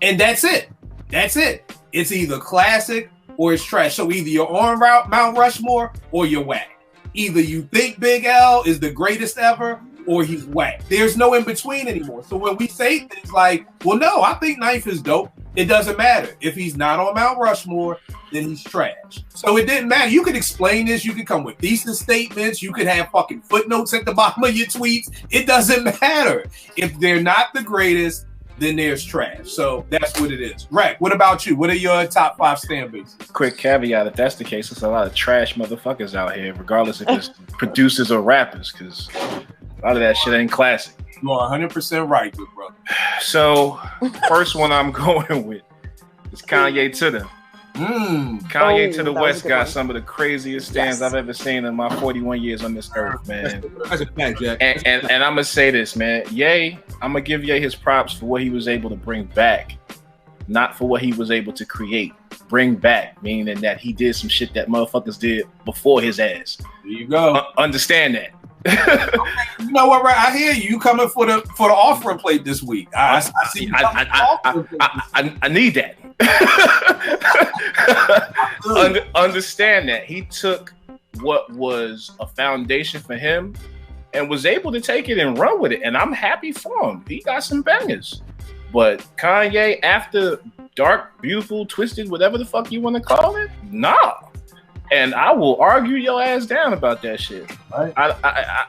And that's it. That's it. It's either classic or it's trash. So either you're on Mount Rushmore or you're whack. Either you think Big L is the greatest ever or he's whack. There's no in between anymore. So when we say things like, well, no, I think Knife is dope, it doesn't matter. If he's not on Mount Rushmore, then he's trash. So it didn't matter. You could explain this. You could come with thesis statements. You could have fucking footnotes at the bottom of your tweets. It doesn't matter. If they're not the greatest, then there's trash. So that's what it is. Right. What about you? What are your top 5 stand bases? Quick caveat, if that's the case, there's a lot of trash motherfuckers out here, regardless if it's producers or rappers, because a lot of that shit ain't classic. You are 100% right, good brother. So, first one I'm going with is Kanye to them. Kanye to the West got some of the craziest stands I've ever seen in my 41 years on this earth, man. That's a fact, Jack. And I'm gonna say this, man. Ye, I'm gonna give Ye his props for what he was able to bring back, not for what he was able to create. Bring back, meaning that he did some shit that motherfuckers did before his ass. There you go. Understand that. You know what, right? I hear you coming for the offering plate this week. I see you I need that. Understand that he took what was a foundation for him and was able to take it and run with it, and I'm happy for him. He got some bangers. But Kanye, after dark, beautiful, twisted, whatever the fuck you want to call it, nah. And I will argue your ass down about that shit. Right. I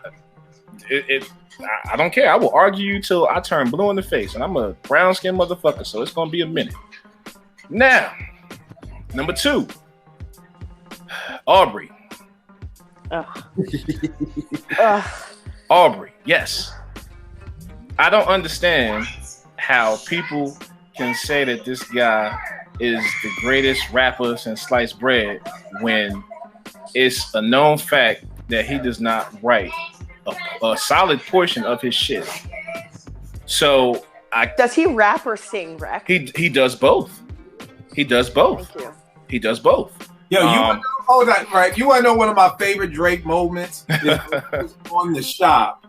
don't care. I will argue you till I turn blue in the face, and I'm a brown skinned motherfucker, so it's gonna be a minute. Now, number 2, Aubrey. Aubrey, yes. I don't understand how people can say that this guy is the greatest rapper since sliced bread when it's a known fact that he does not write a solid portion of his shit. So does he rap or sing, Rex? He does both. He does both. Thank you. He does both. Yo, you wanna know, right? You want to know one of my favorite Drake moments? He was on the shop,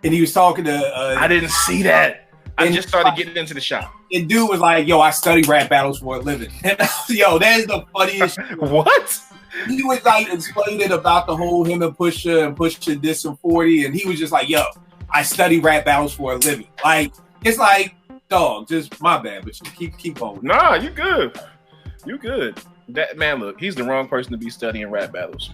and he was talking to. I didn't see that. I just started getting into the shop. And dude was like, "Yo, I study rap battles for a living." And yo, that is the funniest. What? He was like explaining about the whole him and Porsha dissing 40, and he was just like, "Yo, I study rap battles for a living." Like it's like, dog, just my bad, but you keep going. Nah, you good. You good. That man, look, he's the wrong person to be studying rap battles.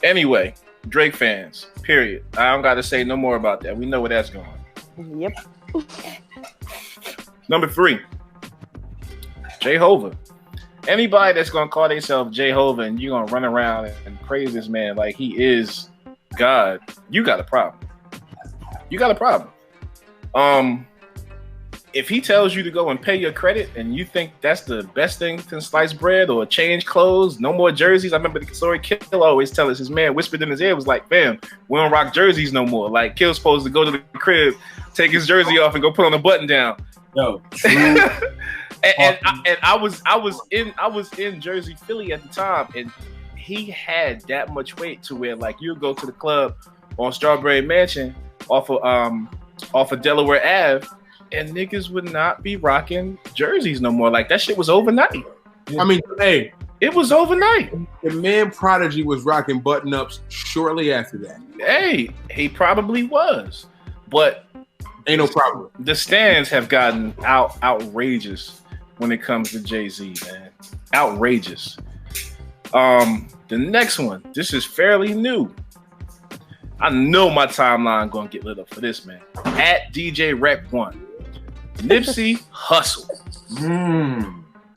Anyway, Drake fans, period. I don't got to say no more about that. We know where that's going. Yep. Number 3, Jehovah. Anybody that's gonna call themselves Jehovah and you're gonna run around and praise this man like he is God, you got a problem. You got a problem. If he tells you to go and pay your credit and you think that's the best thing since sliced bread or change clothes, no more jerseys. I remember the story Kill always tell us his man whispered in his ear, was like, fam, we don't rock jerseys no more. Like Kill's supposed to go to the crib, take his jersey off and go put on a button down. Yo, and I was in Jersey, Philly at the time, and he had that much weight to where like you go to the club on Strawberry Mansion off of Delaware Ave, and niggas would not be rocking jerseys no more. Like that shit was overnight. I mean, hey, it was overnight. The man Prodigy was rocking button-ups shortly after that. Hey, he probably was, but ain't no problem. The stands have gotten outrageous when it comes to Jay-Z, man. Outrageous. The next one, this is fairly new. I know my timeline gonna get lit up for this, man. At DJ Rec 1. Nipsey Hussle.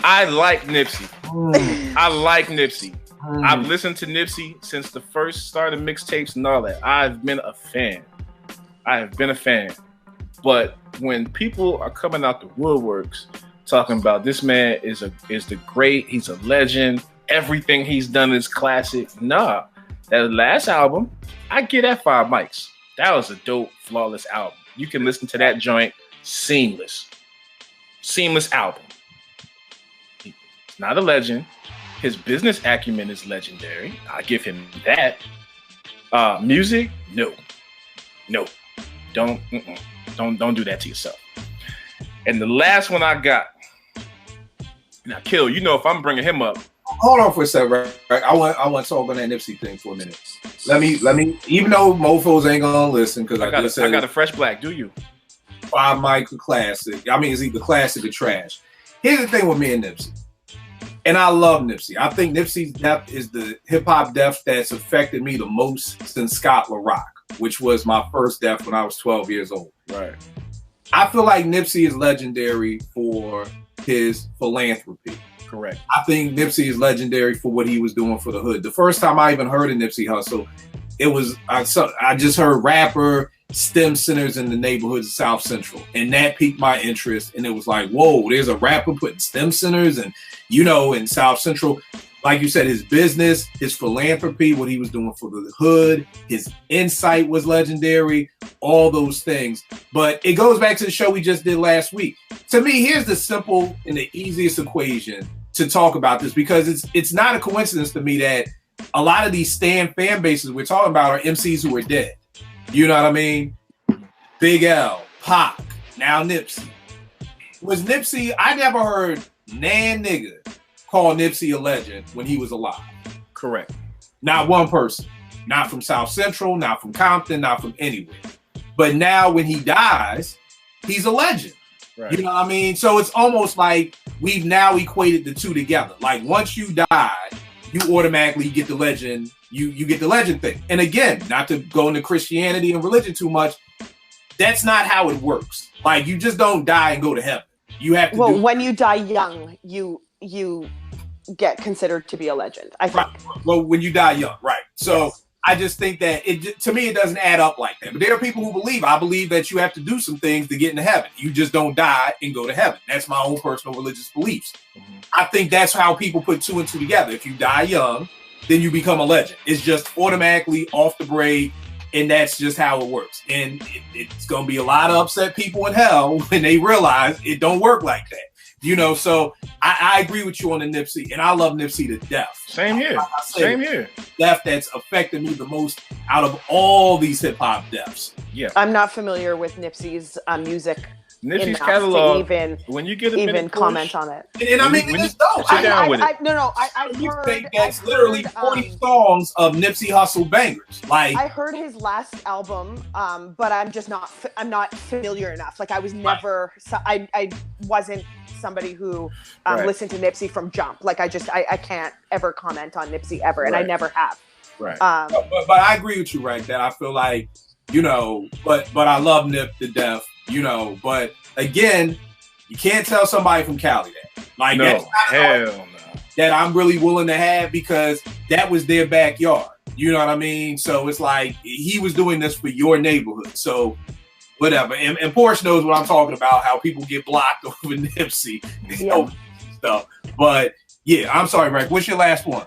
I like Nipsey. I like Nipsey. I've listened to Nipsey since the first start of mixtapes and all that. I've been a fan. But when people are coming out the woodworks talking about this man is the great, he's a legend, everything he's done is classic. Nah, that last album, I get at 5 mics. That was a dope, flawless album. You can listen to that joint seamless album. He's not a legend. His business acumen is legendary. I give him that. Music, no. Don't do that to yourself. And the last one I got Now, Kill, you know, if I'm bringing him up, hold on for a second, right? I want to talk on that Nipsey thing for a minute. Let me. Even though mofos ain't gonna listen, because I got a fresh black. Do you? 5 mic classic. I mean, it's either classic or trash. Here's the thing with me and Nipsey, and I love Nipsey. I think Nipsey's death is the hip hop death that's affected me the most since Scott LaRock, which was my first death when I was 12 years old. Right. I feel like Nipsey is legendary for his philanthropy. Correct. I think Nipsey is legendary for what he was doing for the hood. The first time I even heard of Nipsey Hussle, it was I just heard rapper STEM centers in the neighborhoods of South Central, and that piqued my interest. And it was like, whoa, there's a rapper putting STEM centers, and in South Central, like you said, his business, his philanthropy, what he was doing for the hood, his insight was legendary, all those things. But it goes back to the show we just did last week. To me, here's the simple and the easiest equation to talk about this, because it's not a coincidence to me that a lot of these fan bases we're talking about are MCs who are dead. You know what I mean? Big L, Pac, now Nipsey. Was Nipsey, I never heard nan nigga call Nipsey a legend when he was alive. Correct. Not one person. Not from South Central, not from Compton, not from anywhere. But now when he dies, he's a legend. Right. You know what I mean? So it's almost like we've now equated the two together. Like once you die, you automatically get the legend. You get the legend thing. And again, not to go into Christianity and religion too much, that's not how it works. Like you just don't die and go to heaven. You have to. Well, when you die young, you get considered to be a legend, I think. Right. Well, when you die young, right. So yes. I just think that to me, it doesn't add up like that. But there are people who I believe that you have to do some things to get into heaven. You just don't die and go to heaven. That's my own personal religious beliefs. Mm-hmm. I think that's how people put 2 and 2 together. If you die young, then you become a legend. It's just automatically off the braid, and that's just how it works. And it's going to be a lot of upset people in hell when they realize it don't work like that. So I agree with you on the Nipsey, and I love Nipsey to death. Same here. Same here. Death that's affected me the most out of all these hip hop deaths. Yeah. I'm not familiar with Nipsey's music. Nipsey's catalog. When you get a minute, comment on it. And I mean, it's dope. Sit down with it. I've heard. That's literally 40 songs of Nipsey Hussle bangers. Like I heard his last album, but I'm not familiar enough. Like I was never. I wasn't somebody who listened to Nipsey from jump. Like I can't ever comment on Nipsey ever, and I never have. Right. But I agree with you, right? That I feel like, but I love Nip to death, but again, you can't tell somebody from Cali that. Like that's no. That I'm really willing to have, because that was their backyard. You know what I mean? So it's like he was doing this for your neighborhood. So whatever. And Porsha knows what I'm talking about, how people get blocked over Nipsey stuff. But yeah, I'm sorry, Rick. What's your last one?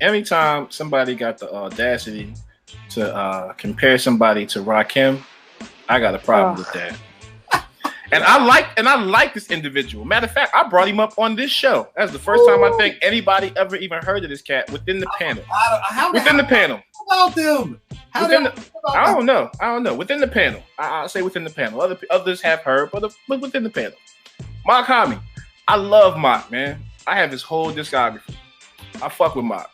Anytime somebody got the audacity to compare somebody to Rakim, I got a problem with that. And I like this individual. Matter of fact, I brought him up on this show. That's the first time I think anybody ever even heard of this cat within the panel. Within the panel. About them? I don't know. Within the panel. I'll say within the panel. Others have heard, but within the panel. Mark Hami. I love Mark, man. I have his whole discography. I fuck with Mark.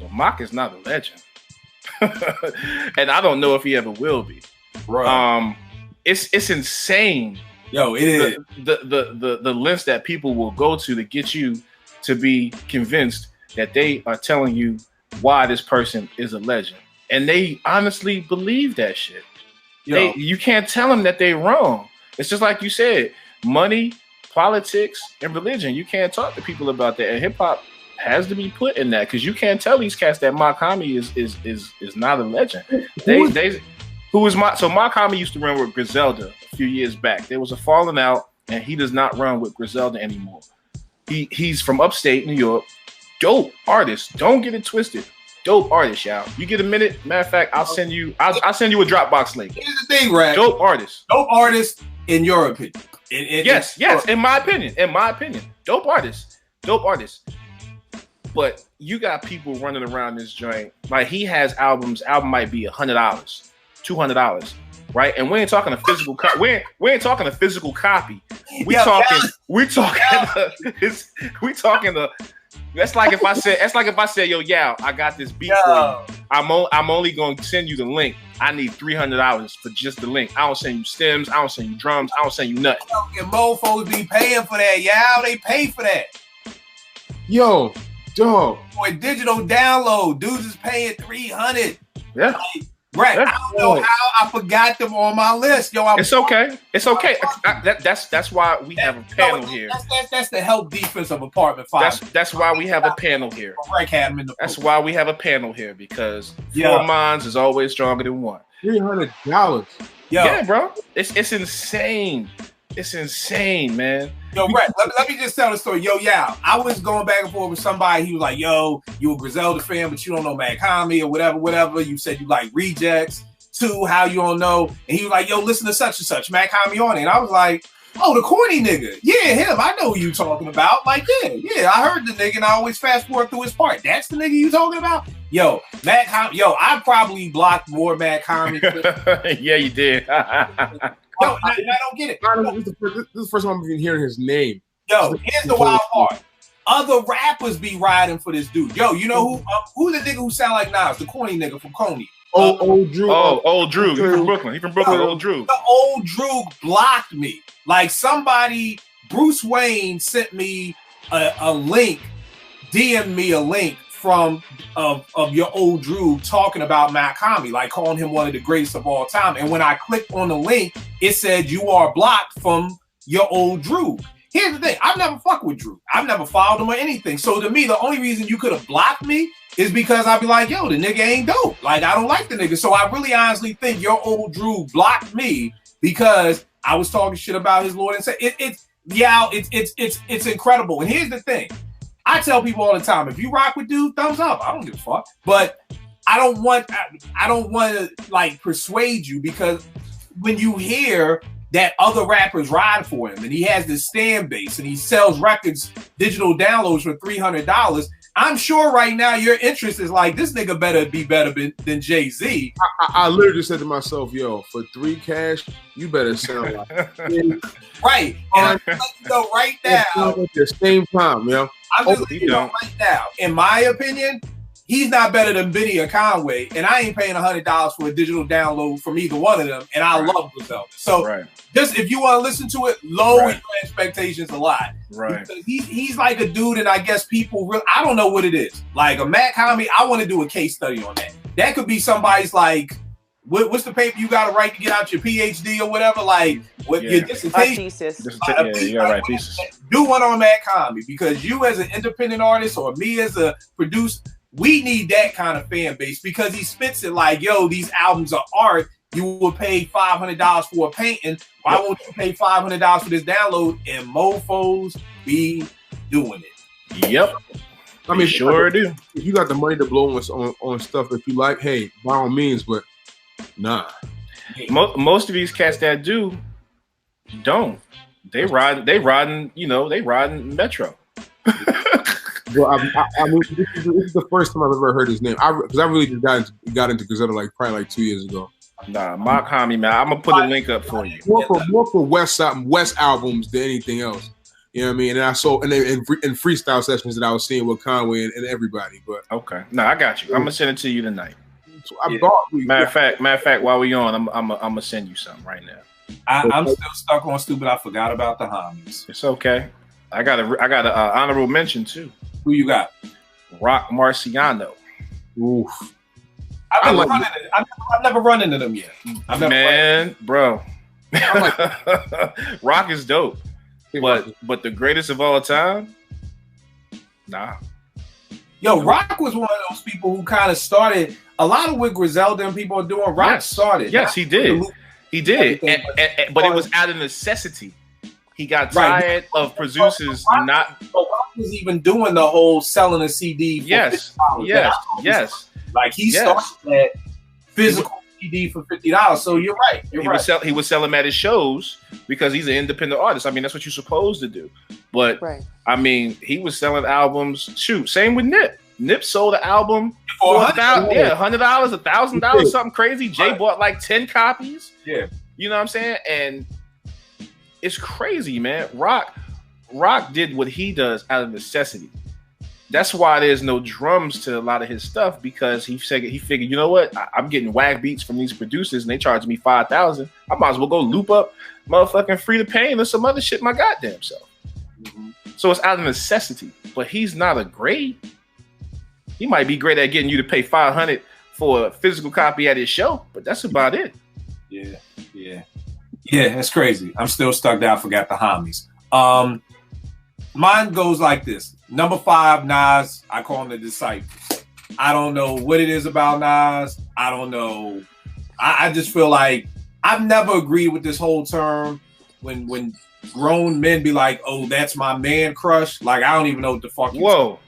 But Mark is not a legend. And I don't know if he ever will be. Right. It's insane. Yo, it is. The list that people will go to get you to be convinced that they are telling you why this person is a legend. And they honestly believe that shit. You can't tell them that they're wrong. It's just like you said, money, politics, and religion. You can't talk to people about that. And hip hop has to be put in that, because you can't tell these cats that Mark Hami is not a legend. Mark Hami used to run with Griselda a few years back. There was a falling out, and he does not run with Griselda anymore. He's from upstate New York. Dope artist. Don't get it twisted. Dope artist, y'all. You get a minute? Matter of fact, I'll send you a Dropbox link. Here's the thing, Rap. Dope artist. Dope artist, in your opinion. Yes. In my opinion. Dope artist. But you got people running around this joint. Like he has albums. Album might be $100, $200. right? And we ain't talking a physical we ain't talking a physical copy. We talking that's like if I said, yo, Yao, I got this beat for you. I'm only going to send you the link. I need $300 for just the link. I don't send you stems. I don't send you drums. I don't send you nothing. And mofos be paying for that, Yao. They pay for that. Yo, dog. For a digital download, dudes is paying $300. Yeah. Right. Yeah. I don't know how I forgot them on my list. Yo, it's okay. It's okay. That's why we have a panel here. That's the help defense of Apartment 5. That's why we have a panel here. That's why we have a panel here, because 4 minds is always stronger than one. $300. Yeah, bro. It's insane. It's insane, man. Yo, Brett, let me just tell the story. Yo, I was going back and forth with somebody. He was like, yo, you a Griselda fan, but you don't know Matt Comey or whatever. You said you like Rejects. 2, how you don't know? And he was like, yo, listen to such and such. Matt Comey on it. And I was like, oh, the corny nigga. Yeah, him. I know who you talking about. Like, yeah, I heard the nigga and I always fast forward through his part. That's the nigga you talking about? Yo, Matt Comey. Yo, I probably blocked more Matt Comey. Yeah, you did. No, I don't get it. This is the first time I've been hearing his name. Yo, here's the wild part. Other rappers be riding for this dude. Yo, you know who the nigga who sound like Nas? The corny nigga from Coney. Old Drew. Old Drew. He's from Brooklyn. Old Drew. The Old Drew blocked me. Like somebody, Bruce Wayne sent me a link, DM'd me a link from of your Old Drew talking about Matt Comey, like calling him one of the greatest of all time. And when I clicked on the link, it said you are blocked from your Old Drew. Here's the thing, I've never fucked with Drew. I've never followed him or anything. So to me, the only reason you could have blocked me is because I'd be like, yo, the nigga ain't dope. Like, I don't like the nigga. So I really honestly think your Old Drew blocked me because I was talking shit about his Lord and say it's incredible. And here's the thing. I tell people all the time, if you rock with dude, thumbs up. I don't give a fuck. But I don't want to like persuade you, because when you hear that other rappers ride for him and he has this stand base and he sells records, digital downloads for $300, I'm sure right now your interest is like, this nigga better be better than Jay-Z. I literally said to myself, yo, for $3 cash, you better sound like right. And I'm letting you know right now. At the same time, yo. I'm just letting you know right now. In my opinion, he's not better than Benny or Conway, and I ain't paying $100 for a digital download from either one of them. And I love Griselda. So just if you want to listen to it, lower your expectations a lot. Right. Because he's like a dude, and I guess people really, I don't know what it is. Like a Matt Comey, I want to do a case study on that. That could be somebody's like, what's the paper you got to write to get out your PhD or whatever? Like, what your dissertation? Thesis. You got to write thesis. Do one on Matt Comey, because you as an independent artist or me as a producer, we need that kind of fan base, because he spits it like, yo, these albums are art. You will pay $500 for a painting. Why won't you pay $500 for this download? And mofos be doing it. Yep. I mean, sure do. If you got the money to blow on stuff that you like, hey, by all means, but nah. Most of these cats that don't. They riding Metro. Well, I mean, this is the first time I've ever heard his name. Because I really just got into Griselda probably 2 years ago. Nah, Matt Comey, man. I'm gonna put a link up for you. More for West albums than anything else. You know what I mean? And I saw in freestyle sessions that I was seeing with Conway and everybody. But okay, no, I got you. I'm gonna send it to you tonight. So matter of fact, while we on, I'm gonna send you something right now. I'm still stuck on stupid. I forgot about the homies. It's okay. I got a honorable mention too. Who you got? Rock Marciano. Oof. I've never run into them yet. Bro. Rock is dope. But the greatest of all time? Nah. Yo, Rock was one of those people who kind of started a lot of what Griselda and people are doing. Rock started. Yes, he did. He did. But it was out of necessity. He got tired of producers not. Rock was even doing the whole selling a CD. Yes. Like he started that physical CD for $50. So you're right. He was selling at his shows because he's an independent artist. I mean, that's what you're supposed to do. But I mean, he was selling albums. Shoot, same with Nip. Nip sold the album For for $100, $100, something crazy. Jay bought like 10 copies. Yeah. You know what I'm saying? And it's crazy, man. Rock did what he does out of necessity. That's why there's no drums to a lot of his stuff, because he figured, you know what? I'm getting whack beats from these producers and they charge me $5,000. I might as well go loop up motherfucking Free the Pain or some other shit my goddamn self. Mm-hmm. So it's out of necessity. But he's not a great. He might be great at getting you to pay $500 for a physical copy at his show, but that's about it. Yeah, that's crazy. I'm still stuck there. I forgot the homies. Mine goes like this. Number 5, Nas. I call him the disciples. I don't know what it is about Nas. I don't know. I just feel like I've never agreed with this whole term when grown men be like, "Oh, that's my man crush." Like, I don't even know what the fuck. Whoa.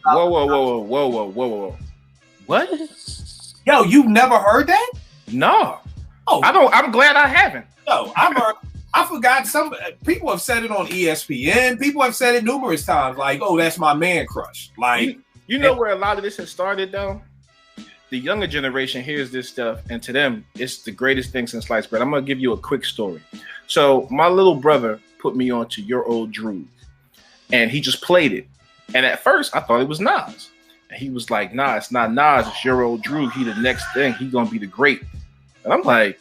What? Yo, you've never heard that? No. Oh, I don't. I'm glad I haven't. No, I've heard. I forgot some people have said it on ESPN. People have said it numerous times, like, "Oh, that's my man crush." Like, you know where a lot of this has started, though. The younger generation hears this stuff, and to them, it's the greatest thing since sliced bread. I'm gonna give you a quick story. So, my little brother put me on to Your Old Droog, and he just played it. And at first, I thought it was Nas, and he was like, "Nah, it's not Nas. It's Your Old Droog. He the next thing. He gonna be the great." And I'm like,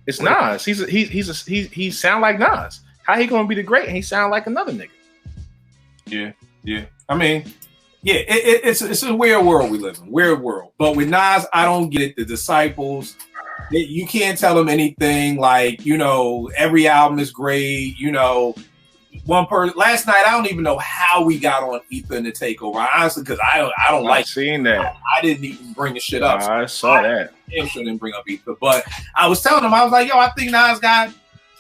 "It's Nas. He sound like Nas. How he gonna be the great? And he sound like another nigga." Yeah. I mean, yeah, it's a weird world we live in. Weird world. But with Nas, I don't get it. The disciples, you can't tell them anything. Like, you know, every album is great. You know, one person last night, I don't even know how we got on Ether in the Takeover. Honestly, because I don't like seeing that. I didn't even bring the shit up. I saw that. I sure didn't bring up Ether, but I was telling him, I was like, "Yo, I think Nas got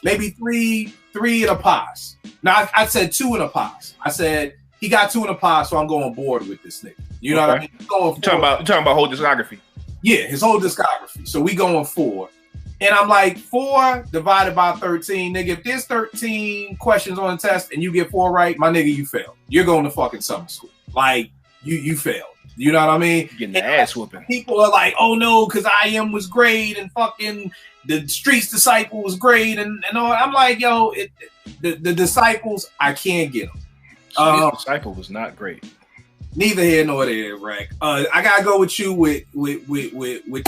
maybe three in a pass." Now I said 2 in a pass. I said he got 2 in a pass, so I'm going board with this nigga. You know what I mean? You're talking about whole discography. Yeah, his whole discography. So we going 4. And I'm like, 4 divided by 13, nigga. If there's 13 questions on the test and you get 4 right, my nigga, you failed. You're going to fucking summer school. Like, you failed. You know what I mean? Getting the ass whooping. People are like, "Oh no, because I Am was great and fucking the Streets Disciple was great," and all. I'm like, yo, the Disciples, I can't get them. Disciple was not great. Neither here nor there, Rack. I gotta go with you with the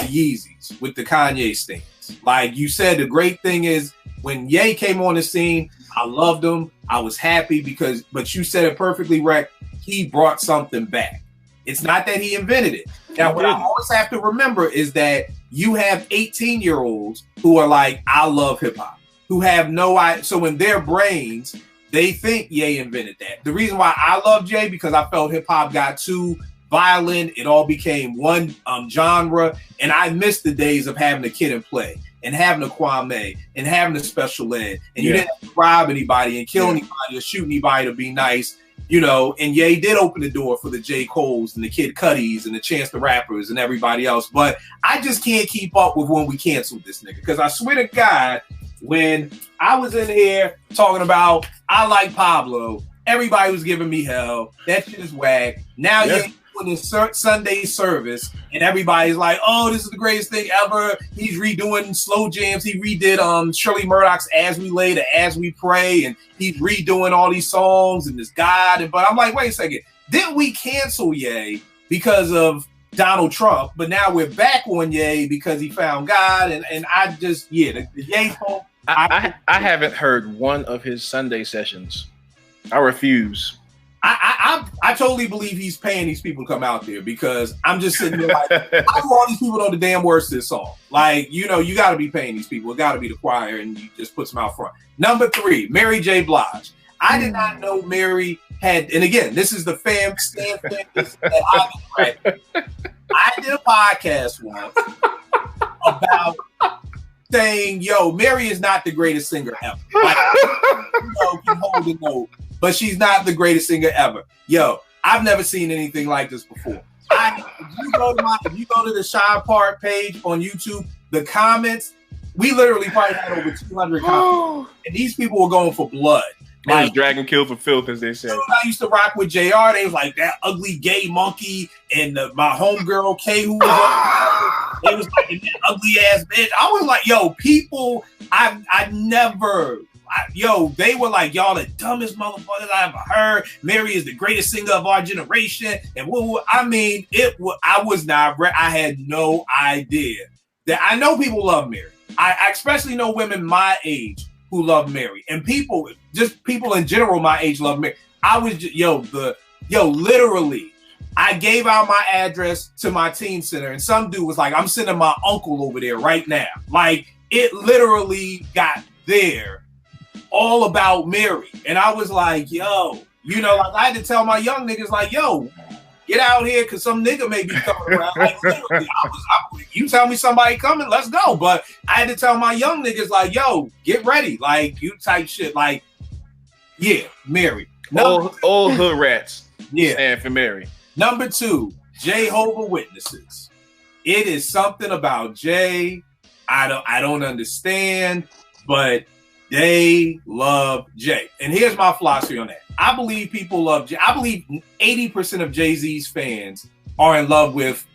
Yeezys, with the Kanye stance. Like you said, the great thing is when Ye came on the scene, I loved him. I was happy but you said it perfectly, Rack. He brought something back. It's not that he invented it. Now, what I always have to remember is that you have 18-year-olds who are like, "I love hip hop," who have no idea. So in their brains, they think Ye invented that. The reason why I love Ye, because I felt hip hop got too violent. It all became one genre. And I miss the days of having a Kid and Play and having a Kwame and having a Special Ed. And you didn't have to rob anybody and kill anybody or shoot anybody to be nice. You know, and Ye did open the door for the J. Coles and the Kid Cudis and the Chance the Rappers and everybody else. But I just can't keep up with when we canceled this nigga. Because I swear to God, when I was in here talking about I like Pablo, everybody was giving me hell. That shit is whack. Now Ye doing his Sunday service and everybody's like, "Oh, this is the greatest thing ever." He's redoing slow jams. He redid Shirley Murdoch's As We Lay to As We Pray, and he's redoing all these songs and this God. But I'm like, wait a second, didn't we cancel Ye because of Donald Trump? But now we're back on Ye because he found God, and I just the Ye song. I haven't heard one of his Sunday sessions. I refuse. I totally believe he's paying these people to come out there, because I'm just sitting there like, how do all these people know the damn words to this song? Like, you know, you got to be paying these people. It got to be the choir, and you just put them out front. Number 3, Mary J. Blige. I did not know Mary had, and again, this is the fan that I did a podcast once about saying, "Yo, Mary is not the greatest singer ever. Like, you know, can hold a note, but she's not the greatest singer ever." Yo, I've never seen anything like this before. If you go to the Shy Part page on YouTube, the comments, we literally probably had over 200 comments, and these people were going for blood. Like Dragon Kill for Filth, as they say. I used to rock with JR. They was like that ugly gay monkey and my homegirl K, who was they was like that ugly ass bitch. I was like, yo, people, they were like, y'all the dumbest motherfuckers I ever heard. Mary is the greatest singer of our generation. And I mean, I was not, I had no idea that I know people love Mary. I especially know women my age who love Mary, and people in general my age love Mary. I was literally, I gave out my address to my teen center, and some dude was like, I'm sending my uncle over there right now. Like, it literally got there all about Mary. And I was like, yo, like I had to tell my young niggas, like, yo, get out here, because some nigga may be coming around. Like, literally, you tell me somebody coming, let's go. But I had to tell my young niggas, like, yo, get ready. Like, you type shit. Like, yeah, Mary. Old hood rats. Yeah. Stand for Mary. Number 2, Jehovah's Witnesses. It is something about Jay. I don't understand, but they love Jay. And here's my philosophy on that. I believe people love Jay. I believe 80% of Jay-Z's fans are in love with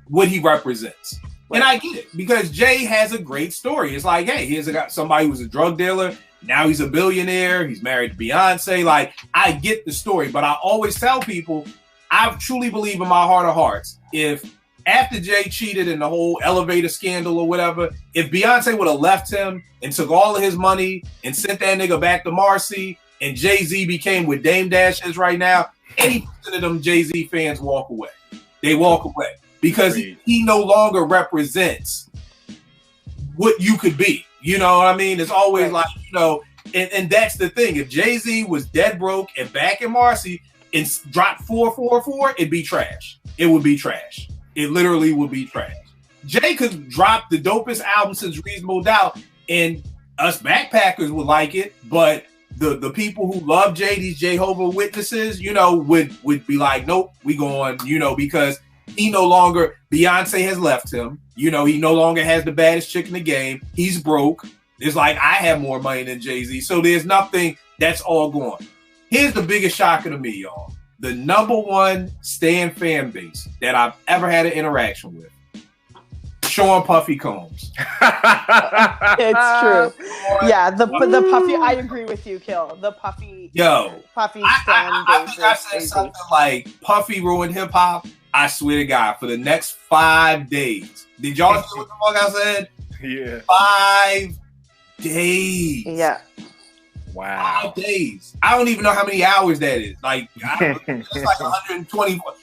what he represents. And I get it, because Jay has a great story. It's like, hey, here's somebody who was a drug dealer. Now he's a billionaire. He's married to Beyonce. Like, I get the story, but I always tell people, I truly believe in my heart of hearts, if after Jay cheated in the whole elevator scandal or whatever, if Beyonce would have left him and took all of his money and sent that nigga back to Marcy, and Jay-Z became what Dame Dash is right now, 80% of them Jay-Z fans walk away. They walk away because he no longer represents what you could be. You know what I mean? It's always like, and that's the thing. If Jay-Z was dead broke and back in Marcy and dropped 444, it'd be trash. It would be trash. It literally would be trash. Jay could drop the dopest album since Reasonable Doubt, and us backpackers would like it, but the people who love Jay, these Jehovah's Witnesses, would be like, nope, we going, because he no longer, Beyonce has left him. He no longer has the baddest chick in the game. He's broke. It's like, I have more money than Jay-Z. So there's nothing, that's all gone. Here's the biggest shocker to me, y'all. The number 1 Stan fan base that I've ever had an interaction with, Sean Puffy Combs. It's true. Yeah, the Puffy, I agree with you, Kill. The Puffy. Puffy Stan base. I think I said something like, Puffy ruined hip hop. I swear to God, for the next 5 days. Did y'all hear what the fuck I said? Yeah. 5 days. Yeah. Wow. 5 days. I don't even know how many hours that is. Like, it's like 124.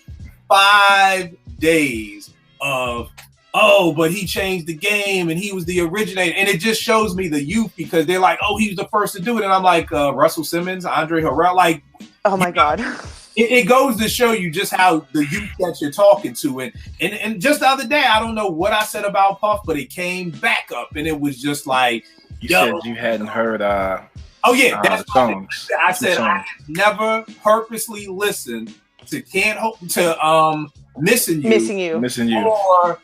5 days of, but he changed the game and he was the originator. And it just shows me the youth, because they're like, he was the first to do it. And I'm like, Russell Simmons, Andre Harrell, like, oh my God. It goes to show you just how the youth that you're talking to. And just the other day, I don't know what I said about Puff, but it came back up, and it was just like, you said you hadn't heard that's songs. I said I never purposely listened to Missing You. Or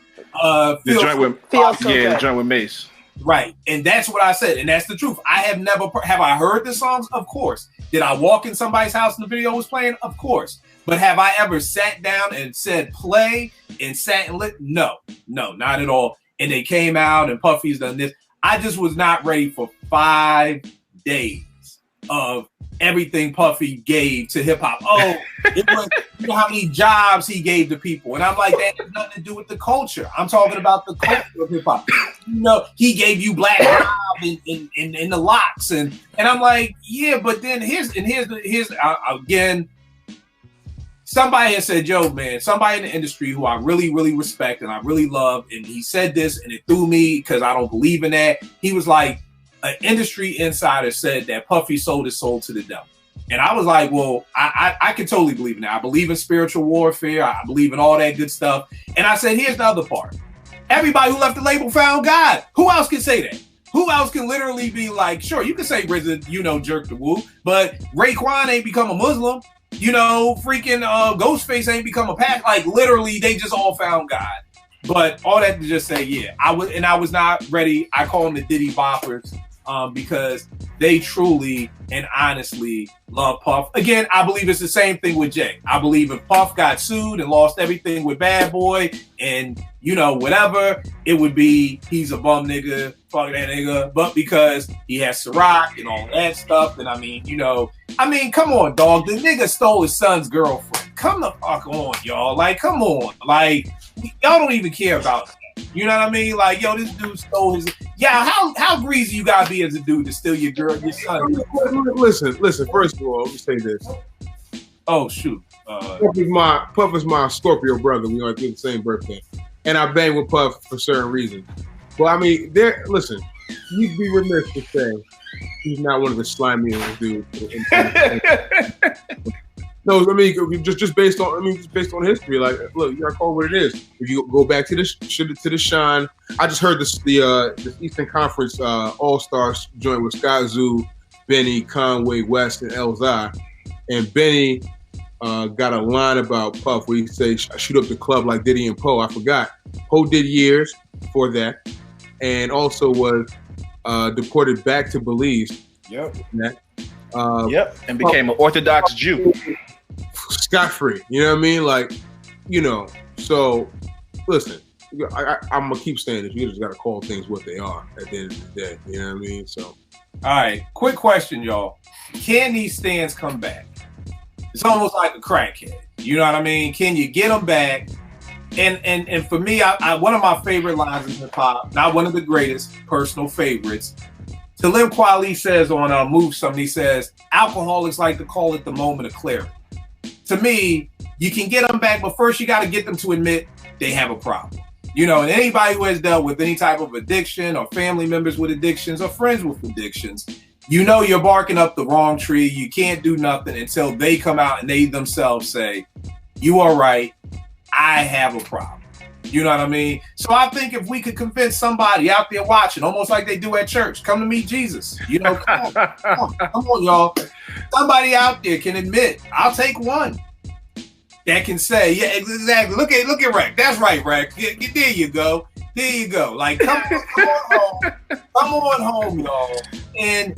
the joint with Mace. Right. And that's what I said. And that's the truth. I have never, have I heard the songs? Of course. Did I walk in somebody's house and the video was playing? Of course. But have I ever sat down and said play and sat and lit? No, not at all. And they came out and Puffy's done this. I just was not ready for 5 days of everything Puffy gave to hip hop. It was, how many jobs he gave to people. And I'm like, that has nothing to do with the culture. I'm talking about the culture of hip hop. He gave you Black Rob in the locks. And I'm like, yeah, but then here's again, somebody has said, yo, man, somebody in the industry who I really, really respect and I really love, and he said this and it threw me because I don't believe in that. He was like, an industry insider said that Puffy sold his soul to the devil. And I was like, well, I can totally believe in that. I believe in spiritual warfare. I believe in all that good stuff. And I said, here's the other part. Everybody who left the label found God. Who else can say that? Who else can literally be like, sure, you can say RZA, jerk the woo, but Raekwon ain't become a Muslim. Freaking Ghostface ain't become a pack. Like, literally, they just all found God. But all that to just say, yeah, I was not ready. I call them the Diddy Boppers. because they truly and honestly love Puff. Again, I believe it's the same thing with Jay. I believe if Puff got sued and lost everything with Bad Boy and, you know, whatever, it would be he's a bum nigga, fuck that nigga. But because he has Ciroc and all that stuff, and I mean, you know, come on, dog. The nigga stole his son's girlfriend. Come the fuck on, y'all. Like, come on. Like, y'all don't even care about that. You know what I mean? Like, yo, this dude stole his. Yeah, how greasy you gotta be as a dude to steal your girl, your son? Listen. First of all, let me say this. Oh shoot. Puff is my Scorpio brother. We are the same birthday, and I bang with Puff for certain reasons. But I mean, listen, you'd be remiss to say he's not one of the slimiest dudes. No, I mean just based on history. Like, look, you gotta call it what it is. If you go back to the Shine, I just heard this Eastern Conference All Stars joint with Scott Zoo, Benny, Conway, West, and Elzai, and Benny got a line about Puff where he say shoot up the club like Diddy and Poe. I forgot. Poe did years for that, and also was deported back to Belize. Yep. And became an Orthodox Jew. Scot-free, you know what I mean? Like, you know, so listen, I'm gonna keep saying this. You just gotta call things what they are at the end of the day. You know what I mean? So, all right, quick question, y'all. Can these stands come back? It's almost like a crackhead. You know what I mean? Can you get them back? And for me, I one of my favorite lines in hip hop, not one of the greatest, personal favorites. Talib Kweli says on Move Something, he says, alcoholics like to call it the moment of clarity. To me, you can get them back, but first you got to get them to admit they have a problem. You know, and anybody who has dealt with any type of addiction or family members with addictions or friends with addictions, you know you're barking up the wrong tree. You can't do nothing until they come out and they themselves say, you are right, I have a problem. You know what I mean? So I think if we could convince somebody out there watching, almost like they do at church, come to meet Jesus. You know, come on, y'all. Somebody out there can admit, I'll take one that can say, yeah, exactly. Look at Rec. That's right, Rec. There you go. There you go. Like, come on home. Come on home, y'all. And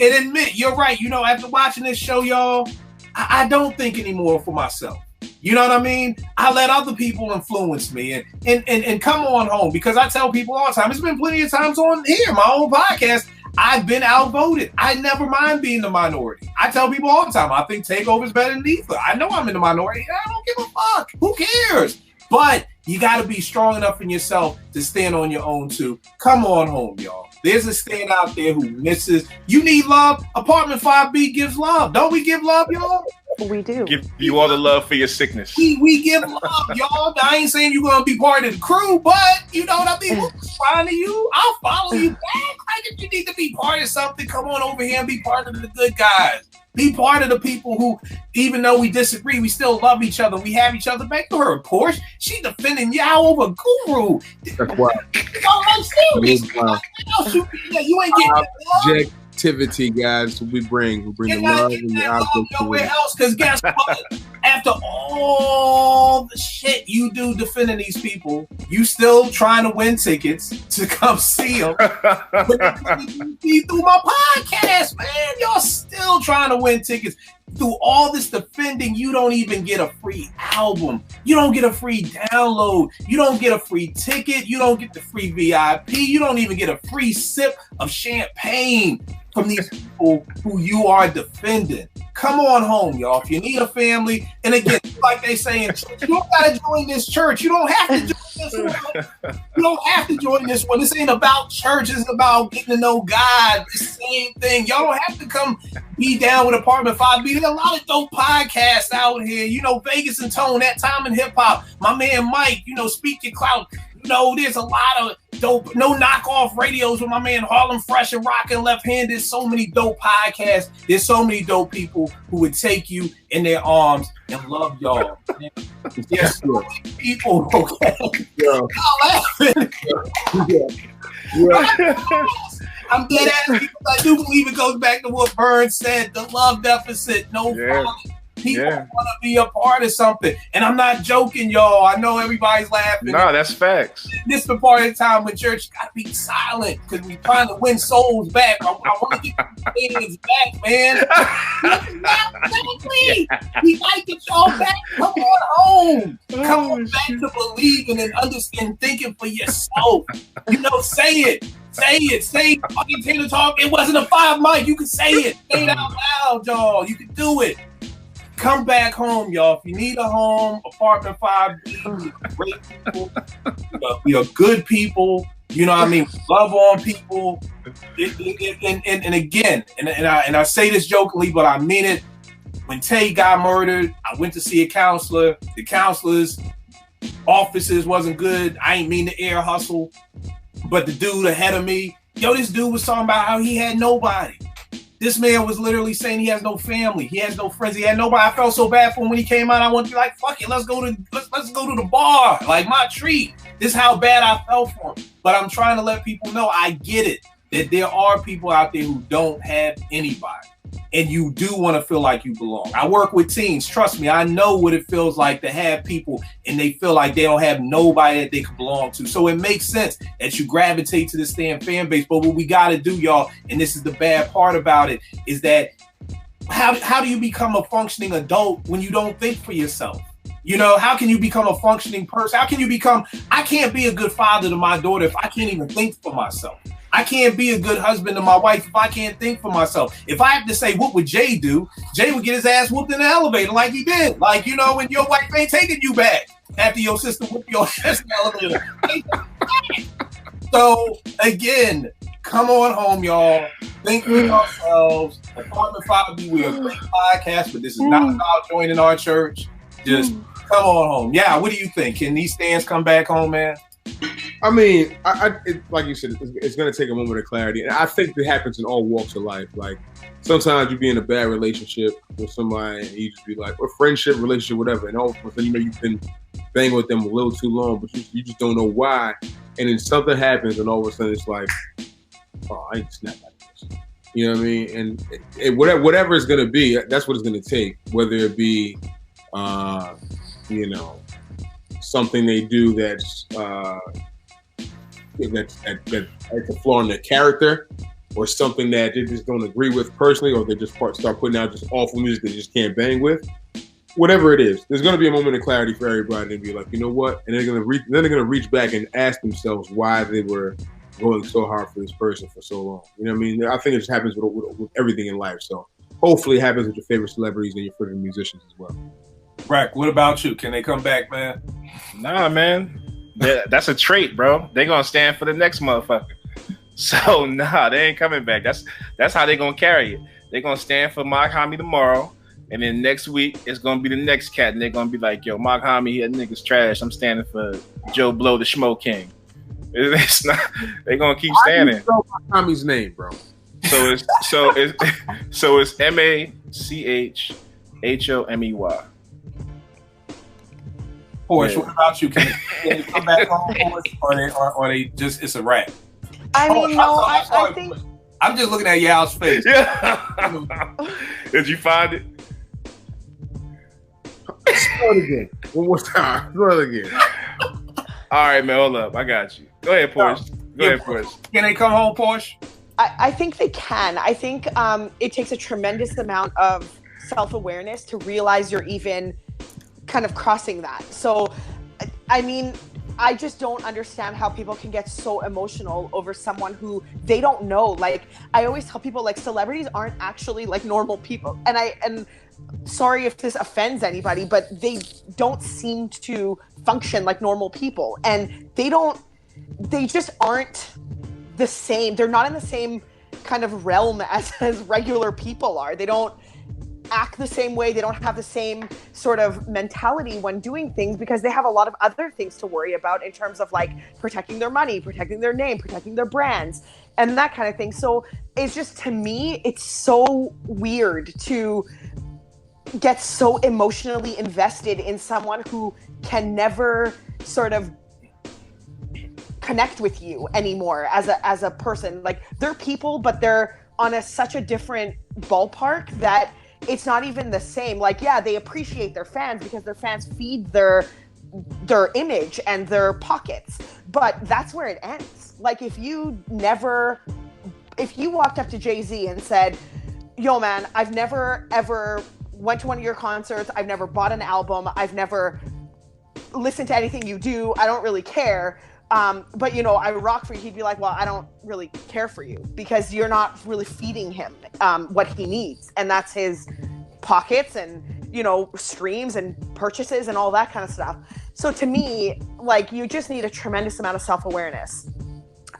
admit, you're right. You know, after watching this show, y'all, I don't think anymore for myself. You know what I mean? I let other people influence me and come on home, because I tell people all the time, it's been plenty of times on here, my own podcast, I've been outvoted. I never mind being the minority. I tell people all the time, I think Takeover's better than Ether. I know I'm in the minority. I don't give a fuck. Who cares? But you got to be strong enough in yourself to stand on your own too. Come on home, y'all. There's a stand out there who misses. You need love. Apartment 5B gives love. Don't we give love, y'all? We do. Give you all the love for your sickness. We give love, y'all. I ain't saying you're gonna be part of the crew, but you know what I mean. We'll respond to you. I'll follow you back. Like, if you need to be part of something, come on over here and be part of the good guys. Be part of the people who, even though we disagree, we still love each other. We have each other back. To her, Porsche, she defending y'all over Guru. That's wild. You ain't getting that love. Objectivity, guys. We bring the love and the object nowhere else. Because guess what? After all the shit you do defending these people, you still trying to win tickets to come see them. Through my podcast, man, y'all still trying to win tickets. Through all this defending, you don't even get a free album. You don't get a free download. You don't get a free ticket. You don't get the free VIP. You don't even get a free sip of champagne from these people who you are defending. Come on home, y'all. If you need a family, and again, like they say in church, you don't gotta join this church. You don't have to join this one. You don't have to join this one. This ain't about church. It's about getting to know God. The same thing. Y'all don't have to come be down with Apartment 5B. There's a lot of dope podcasts out here. You know, Vegas and Tone, That Time in Hip Hop. My man Mike, you know, Speak Your Clout. You know, there's a lot of dope, no knockoff radios with my man Harlem Fresh and Rockin' Left Hand. There's so many dope podcasts. There's so many dope people who would take you in their arms and love y'all. There's so many people, okay? Y'all laughing. I'm dead ass because I do believe it goes back to what Burns said, the love deficit, no problem. People want to be a part of something. And I'm not joking, y'all. I know everybody's laughing. No, that's facts. This is the part of the time when church got to be silent because we're trying to win souls back. I want to get the aliens back, man. Exactly. We like it y'all back. Come on home. Come on back to believing and understanding, thinking for yourself. Say it. Say it. Say fucking Taylor Talk. It wasn't a 5 mic. You can say it. Say it out loud, y'all. You can do it. Come back home, y'all. If you need a home, apartment 5B, we are great people. We are good people. You know what I mean? Love on people. And again, and I say this jokingly, but I mean it. When Tay got murdered, I went to see a counselor. The counselor's offices wasn't good. I ain't mean to air hustle. But the dude ahead of me, this dude was talking about how he had nobody. This man was literally saying he has no family, he has no friends, he had nobody. I felt so bad for him when he came out. I wanted to be like, fuck it, let's go to the bar, like my treat. This is how bad I felt for him. But I'm trying to let people know I get it, that there are people out there who don't have anybody. And you do want to feel like you belong. I work with teens. Trust me, I know what it feels like to have people and they feel like they don't have nobody that they can belong to. So it makes sense that you gravitate to this damn fan base. But what we got to do, y'all, and this is the bad part about it, is that how do you become a functioning adult when you don't think for yourself? How can you become a functioning person? How can you I can't be a good father to my daughter if I can't even think for myself. I can't be a good husband to my wife if I can't think for myself. If I have to say, what would Jay do? Jay would get his ass whooped in the elevator like he did. Like, when your wife ain't taking you back after your sister whooped your ass in the elevator. So, again, come on home, y'all. Think for yourselves. Apartment 5B, we're a great podcast, but this is not about joining our church. Just come on home. Yeah, what do you think? Can these stands come back home, man? I mean, like you said, it's going to take a moment of clarity. And I think it happens in all walks of life. Like, sometimes you be in a bad relationship with somebody and you just be like, or friendship, relationship, whatever. And all of a sudden, you've been banging with them a little too long, but you just don't know why. And then something happens and all of a sudden it's like, oh, I ain't snap like this. You know what I mean? And whatever it's going to be, that's what it's going to take. Whether it be, something they do that's a flaw in their character, or something that they just don't agree with personally, or they just start putting out just awful music they just can't bang with. Whatever it is, there's going to be a moment of clarity for everybody to be like, you know what? And they're going to reach back and ask themselves why they were going so hard for this person for so long. You know what I mean? I think it just happens with everything in life. So hopefully it happens with your favorite celebrities and your favorite musicians as well. Rack, what about you? Can they come back, man? Nah, man. That's a trait, bro. They're going to stand for the next motherfucker. So, nah, they ain't coming back. That's how they're going to carry it. They're going to stand for Mark Hami tomorrow, and then next week, it's going to be the next cat, and they're going to be like, yo, Mark Hami, that nigga's trash. I'm standing for Joe Blow, the Schmo King. It's not. They're going to keep standing. I don't know Mark Hami's name, bro. So it's MACHHOMEY. Porsha, what about you? Can they come back home, Porsha, or they just, it's a wrap? I mean, I think... I'm just looking at y'all's face. Yeah. Did you find it? Start again. One more time. Start again. All right, man. Hold up. I got you. Go ahead, Porsche. Go ahead, Porsche. Can they come home, Porsche? I think they can. I think it takes a tremendous amount of self-awareness to realize you're even kind of crossing that. So, I mean, I just don't understand how people can get so emotional over someone who they don't know. Like, I always tell people, like, celebrities aren't actually like normal people. And sorry if this offends anybody, but they don't seem to function like normal people. And they just aren't the same. They're not in the same kind of realm as regular people are. They don't act the same way. They don't have the same sort of mentality when doing things because they have a lot of other things to worry about in terms of like protecting their money, protecting their name, protecting their brands, and that kind of thing. So it's just, to me, it's so weird to get so emotionally invested in someone who can never sort of connect with you anymore as a person. Like, they're people, but they're on such a different ballpark that it's not even the same. Like, yeah, they appreciate their fans because their fans feed their image and their pockets, but that's where it ends. Like, if you walked up to Jay-Z and said, yo man, I've never ever went to one of your concerts, I've never bought an album, I've never listened to anything you do, I don't really care, but you know, I rock for you, he'd be like, well, I don't really care for you because you're not really feeding him what he needs, and that's his pockets and, you know, streams and purchases and all that kind of stuff. So to me, like, you just need a tremendous amount of self-awareness.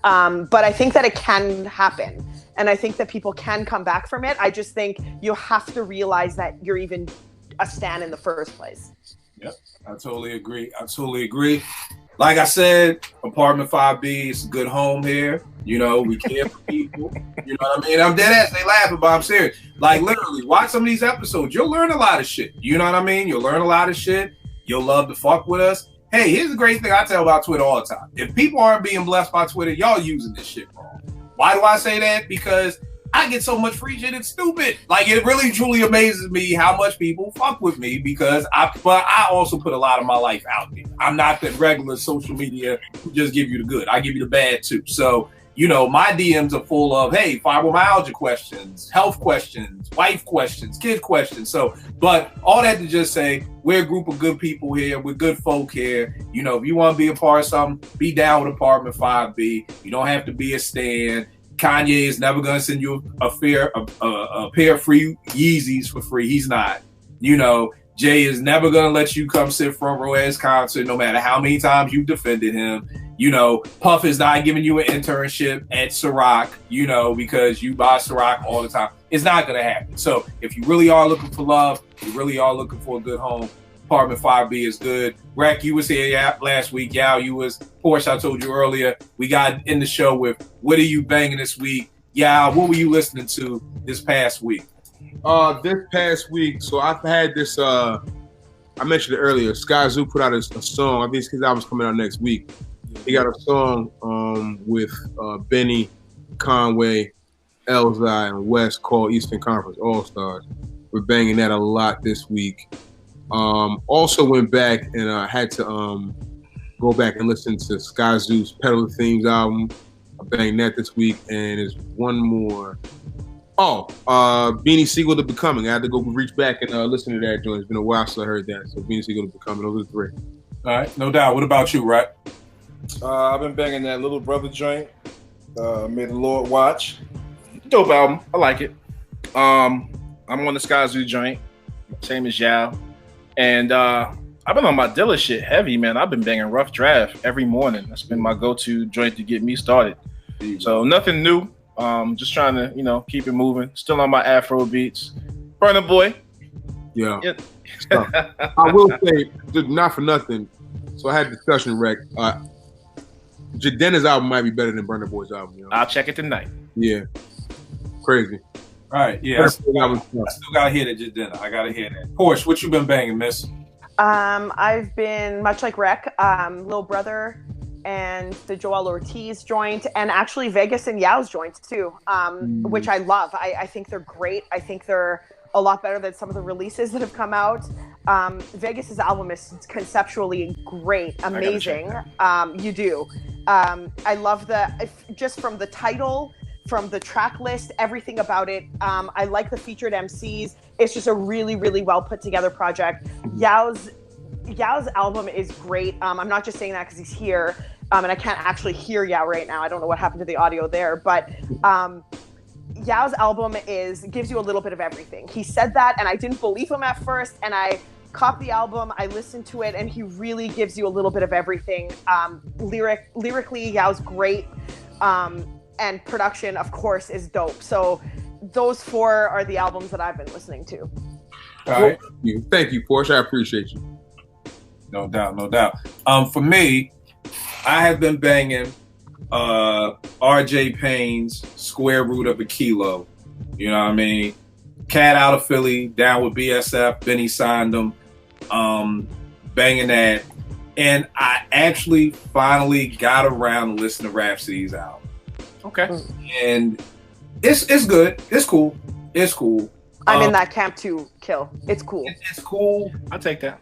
But I think that it can happen. And I think that people can come back from it. I just think you have to realize that you're even a stan in the first place. Yep, I totally agree. Like I said, Apartment 5B is a good home here. You know, we care for people. You know what I mean? I'm dead ass. They laughing, but I'm serious. Like, literally, watch some of these episodes. You'll learn a lot of shit. You know what I mean? You'll learn a lot of shit. You'll love to fuck with us. Hey, here's the great thing I tell about Twitter all the time. If people aren't being blessed by Twitter, y'all using this shit wrong. Why do I say that? Because I get so much free shit, it's stupid. Like, it really truly amazes me how much people fuck with me because but I also put a lot of my life out there. I'm not the regular social media who just give you the good. I give you the bad too. So, you know, my DMs are full of, hey, fibromyalgia questions, health questions, wife questions, kid questions. So, but all that to just say, we're a group of good people here. We're good folk here. You know, if you want to be a part of something, be down with Apartment 5B. You don't have to be a stan. Kanye is never going to send you a pair of free Yeezys for free. He's not. You know, Jay is never going to let you come sit front row at his concert, no matter how many times you defended him. You know, Puff is not giving you an internship at Ciroc, you know, because you buy Ciroc all the time. It's not going to happen. So if you really are looking for love, you really are looking for a good home, Apartment 5B is good. Rec, you was here last week. Yao, you was. Porsche, I told you earlier. We got in the show with what are you banging this week? Yao, what were you listening to this past week? This past week, so I've had this, I mentioned it earlier, Sky Zoo put out a song. I think his album's coming out next week. He got a song with Benny, Conway, Elzai, and West called Eastern Conference All-Stars. We're banging that a lot this week. Also went back and had to go back and listen to Sky Zoo's Pedal Themes album. I banged that this week, and there's one more. Beanie Siegel to Becoming. I had to go reach back and listen to that joint. It's been a while since I heard that. So Beanie Siegel to Becoming, those are the three. All right, no doubt. What about you, Rec? I've been banging that Little Brother joint. May the Lord watch. Dope album. I like it. I'm on the Sky Zoo joint. Same as Yao. And I've been on my Dilla shit heavy, man. I've been banging Rough Draft every morning. That's been my go-to joint to get me started. So nothing new. Just trying to, you know, keep it moving. Still on my Afro beats. Burna Boy. Yeah. I will say, not for nothing. So I had a discussion, Rec. Jadena's album might be better than Burna Boy's album. You know? I'll check it tonight. Yeah. Crazy. All right. Yeah. I still got to hear that Jadena. I got to hear that. Porsche, what you been banging, miss? I've been, much like Rec, Lil Brother and the Joel Ortiz joint, and actually Vegas and Yao's joints too, which I love. I think they're great. I think they're a lot better than some of the releases that have come out. Vegas's album is conceptually great, amazing. You do. I love just from the title, from the track list, everything about it. I like the featured MCs. It's just a really, really well put together project. Yao's album is great. I'm not just saying that because he's here, and I can't actually hear Yao right now. I don't know what happened to the audio there, but Yao's album gives you a little bit of everything. He said that, and I didn't believe him at first, and I caught the album, I listened to it, and he really gives you a little bit of everything. Lyrically, Yao's great, and production, of course, is dope. So those four are the albums that I've been listening to. All right. Thank you, Porsche. I appreciate you. No doubt, no doubt. For me, I have been banging RJ Payne's Square Root of a Kilo. You know what I mean? Cat out of Philly, down with BSF. Benny signed him. Banging that. And I actually finally got around to listen to Rhapsody's album. Okay. And it's good. It's cool. It's cool. I'm in that camp too. Kill. It's cool. It's cool. I'll take that.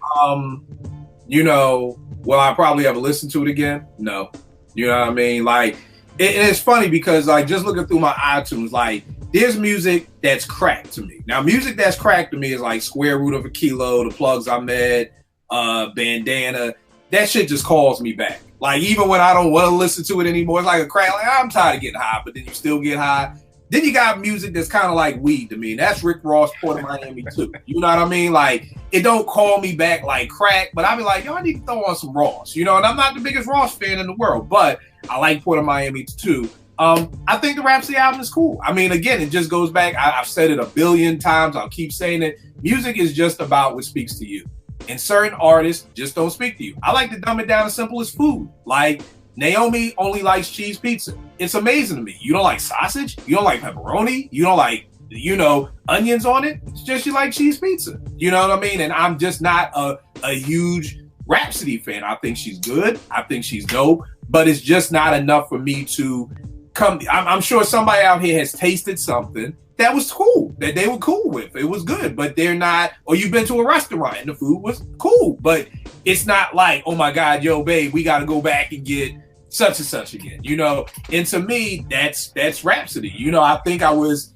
You know, will I probably ever listen to it again? No. You know what I mean? Like, and it's funny because, like, just looking through my iTunes, like, there's music that's cracked to me. Now, music that's cracked to me is like Square Root of a Kilo, The Plugs I Met, Bandana. That shit just calls me back. Like, even when I don't want to listen to it anymore, it's like a crack. Like, I'm tired of getting high, but then you still get high. Then you got music that's kind of like weed to me. That's Rick Ross, Port of Miami too. You know what I mean? Like, it don't call me back like crack, but I be like, yo, I need to throw on some Ross. You know, and I'm not the biggest Ross fan in the world, but I like Port of Miami too. I think the Rhapsody album is cool. I mean, again, it just goes back. I've said it a billion times. I'll keep saying it. Music is just about what speaks to you. And certain artists just don't speak to you. I like to dumb it down as simple as food. Like, Naomi only likes cheese pizza. It's amazing to me. You don't like sausage? You don't like pepperoni? You don't like, you know, onions on it? It's just you like cheese pizza. You know what I mean? And I'm just not a huge Rhapsody fan. I think she's good. I think she's dope. But it's just not enough for me to come. I'm sure somebody out here has tasted something that was cool, that they were cool with. It was good, but they're not, or you've been to a restaurant and the food was cool, but it's not like, oh my God, yo, babe, we got to go back and get such and such again, you know? And to me, that's Rhapsody. You know, I think I was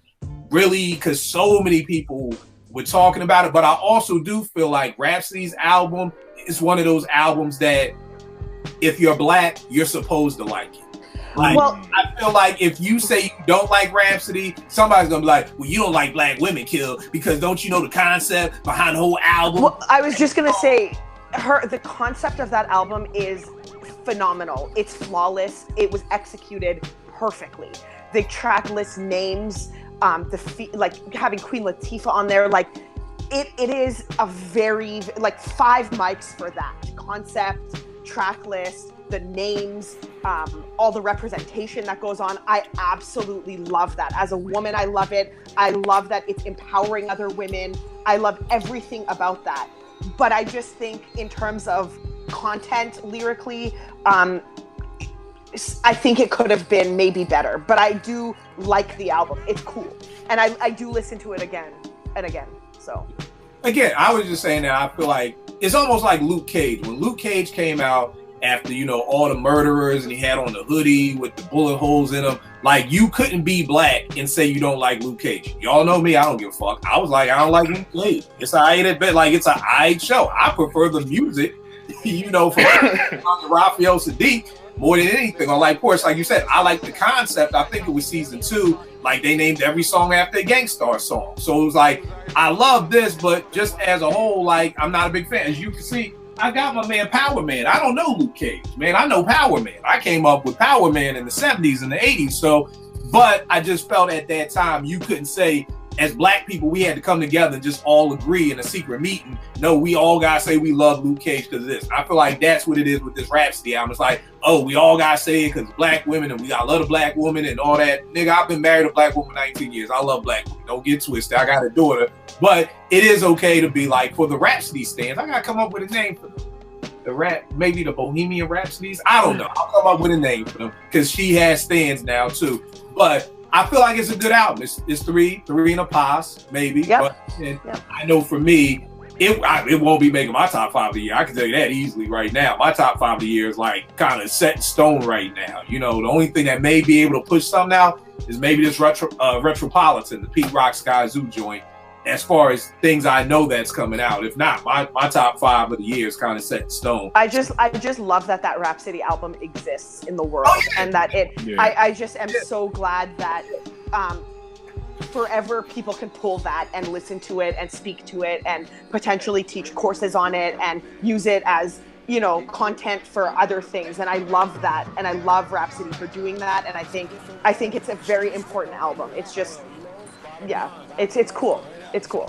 really, because so many people were talking about it, but I also do feel like Rhapsody's album is one of those albums that if you're Black, you're supposed to like it. Like, well, I feel like if you say you don't like Rhapsody, somebody's gonna be like, well, you don't like Black women, Kill, because don't you know the concept behind the whole album? Well, I was just gonna say, the concept of that album is phenomenal. It's flawless. It was executed perfectly. The track list names, like having Queen Latifah on there, like it is a very, like 5 mics for that concept, track list, the names, all the representation that goes on. I absolutely love that. As a woman, I love it. I love that it's empowering other women. I love everything about that. But I just think in terms of content lyrically, I think it could have been maybe better. But I do like the album. It's cool. And I do listen to it again and again. So again, I was just saying that I feel like it's almost like Luke Cage. When Luke Cage came out, after, you know, all the murderers, and he had on the hoodie with the bullet holes in him, like, you couldn't be Black and say you don't like Luke Cage. Y'all know me, I don't give a fuck. I was like, I don't like Luke Cage. It's alright, but like, it's an alright show. I prefer the music, you know, from Raphael Sadiq more than anything. Or like Porsha, like you said, I like the concept. I think it was season 2. Like, they named every song after a Gangstar song. So it was like, I love this, but just as a whole, like, I'm not a big fan. As you can see, I got my man Power Man. I don't know Luke Cage, man. I know Power Man. I came up with Power Man in the 70s and the 80s. So, but I just felt at that time you couldn't say, as Black people, we had to come together and just all agree in a secret meeting. No, we all gotta say we love Luke Cage because of this. I feel like that's what it is with this Rhapsody album. It's like, oh, we all gotta say it because Black women and we gotta love a Black woman and all that. Nigga, I've been married to a Black woman 19 years. I love Black women. Don't get twisted. I got a daughter. But it is okay to be like, for the Rhapsody stands, I gotta come up with a name for them. Maybe the Bohemian Rhapsodies. I don't know. I'll come up with a name for them because she has stands now too. But I feel like it's a good album. It's three and a pass, maybe. Yep. But I know for me, it won't be making my top 5 of the year. I can tell you that easily right now. My top 5 of the year is like kind of set in stone right now. You know, the only thing that may be able to push something out is maybe this Retropolitan, the Pete Rock Sky Zoo joint. As far as things I know that's coming out. If not, my top 5 of the year is kind of set in stone. I just love that Rhapsody album exists in the world, and that I just am so glad that forever people can pull that and listen to it and speak to it and potentially teach courses on it and use it as, you know, content for other things. And I love that, and I love Rhapsody for doing that. And I think it's a very important album. It's just, it's cool. It's cool.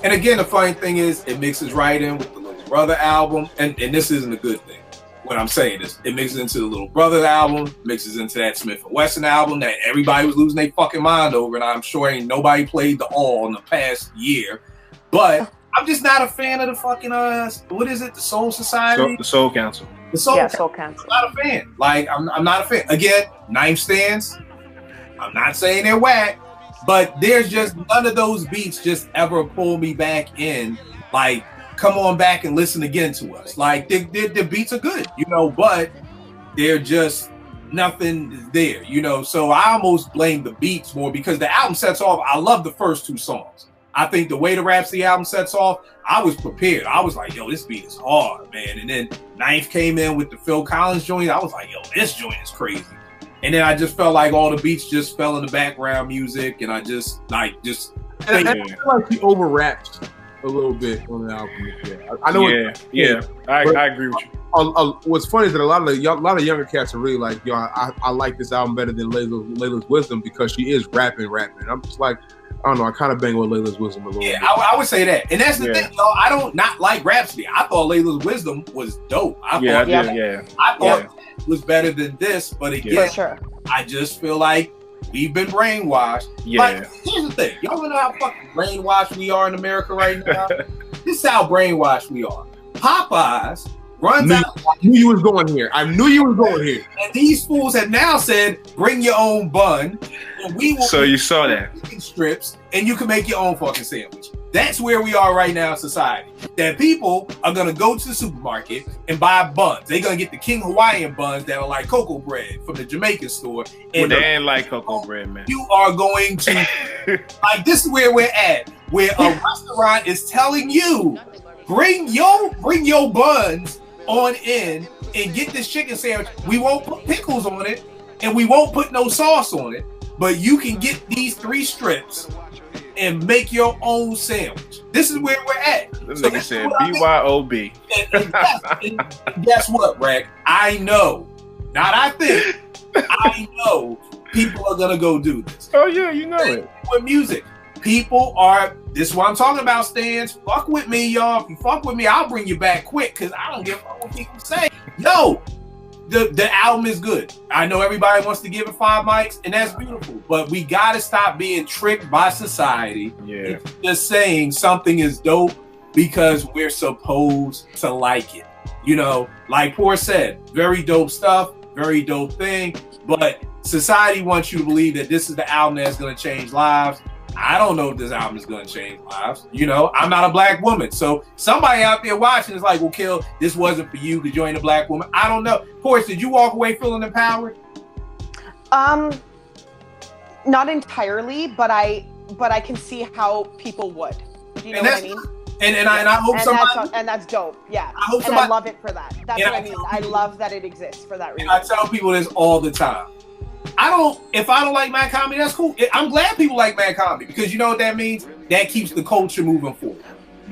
And again, the funny thing is, it mixes right in with the Little Brother album, and this isn't a good thing when I'm saying this. It mixes into the Little Brother album, mixes into that Smith & Wesson album that everybody was losing their fucking mind over, and I'm sure ain't nobody played the all in the past year. But I'm just not a fan of the fucking, what is it, the Soul Society? The Soul Council. The Soul Council. I'm not a fan. Like, I'm not a fan. Again, 9 stands. I'm not saying they're whack. But there's just none of those beats just ever pull me back in. Like, come on back and listen again to us. Like, the beats are good, you know, but they're just nothing there, you know. So I almost blame the beats more because the album sets off. I love the first 2 songs. I think the way the Rhapsody album sets off, I was prepared. I was like, yo, this beat is hard, man. And then Ninth came in with the Phil Collins joint. I was like, yo, this joint is crazy. And then I just felt like all the beats just fell in the background music, and I just I feel like he over raps a little bit on the album. I know. I agree with you. What's funny is that a lot of younger cats are really like, yo, I like this album better than Layla's Wisdom because she is rapping. I'm just like, I don't know. I kind of bang with Layla's Wisdom a little bit. Yeah, I would say that. And that's the thing, though. I don't not like Rhapsody. I thought Layla's Wisdom was dope. I thought it was better than this. But again, I just feel like we've been brainwashed. Yeah. Like, here's the thing. Y'all know how fucking brainwashed we are in America right now? This is how brainwashed we are. Popeyes runs out. I knew you was going here. And these fools have now said, bring your own bun. And we will. So you saw that. Strips, and you can make your own fucking sandwich. That's where we are right now in society. That people are going to go to the supermarket and buy buns. They're going to get the King Hawaiian buns that are like cocoa bread from the Jamaican store. And they ain't like cocoa bread, man. You are going to, like, this is where we're at, where a restaurant is telling you, bring your buns on in and get this chicken sandwich. We won't put pickles on it, and we won't put no sauce on it, but you can get these 3 strips and make your own sandwich. This is where we're at. This nigga said BYOB. And guess what, Rack? I know, not I think, I know people are gonna go do this. Oh yeah, you know it. With music, people are, this is what I'm talking about, Stans. Fuck with me, y'all. If you fuck with me, I'll bring you back quick, because I don't give a fuck what people say. Yo, the album is good. I know everybody wants to give it 5 mics, and that's beautiful. But we gotta stop being tricked by society. Yeah. Just saying something is dope because we're supposed to like it. You know, like Porsha said, very dope stuff, very dope thing. But society wants you to believe that this is the album that's gonna change lives. I don't know if this album is going to change lives. You know, I'm not a black woman. So somebody out there watching is like, well, Kill, this wasn't for you because you ain't a black woman. I don't know. Porsha, did you walk away feeling empowered? Not entirely, but I can see how people would. Do you know what I mean? And I hope somebody... And that's dope, yeah. I love it for that. That's what I mean. I love that it exists for that reason. I tell people this all the time. If I don't like Mad Comedy, that's cool. I'm glad people like Mad Comedy because you know what that means? That keeps the culture moving forward.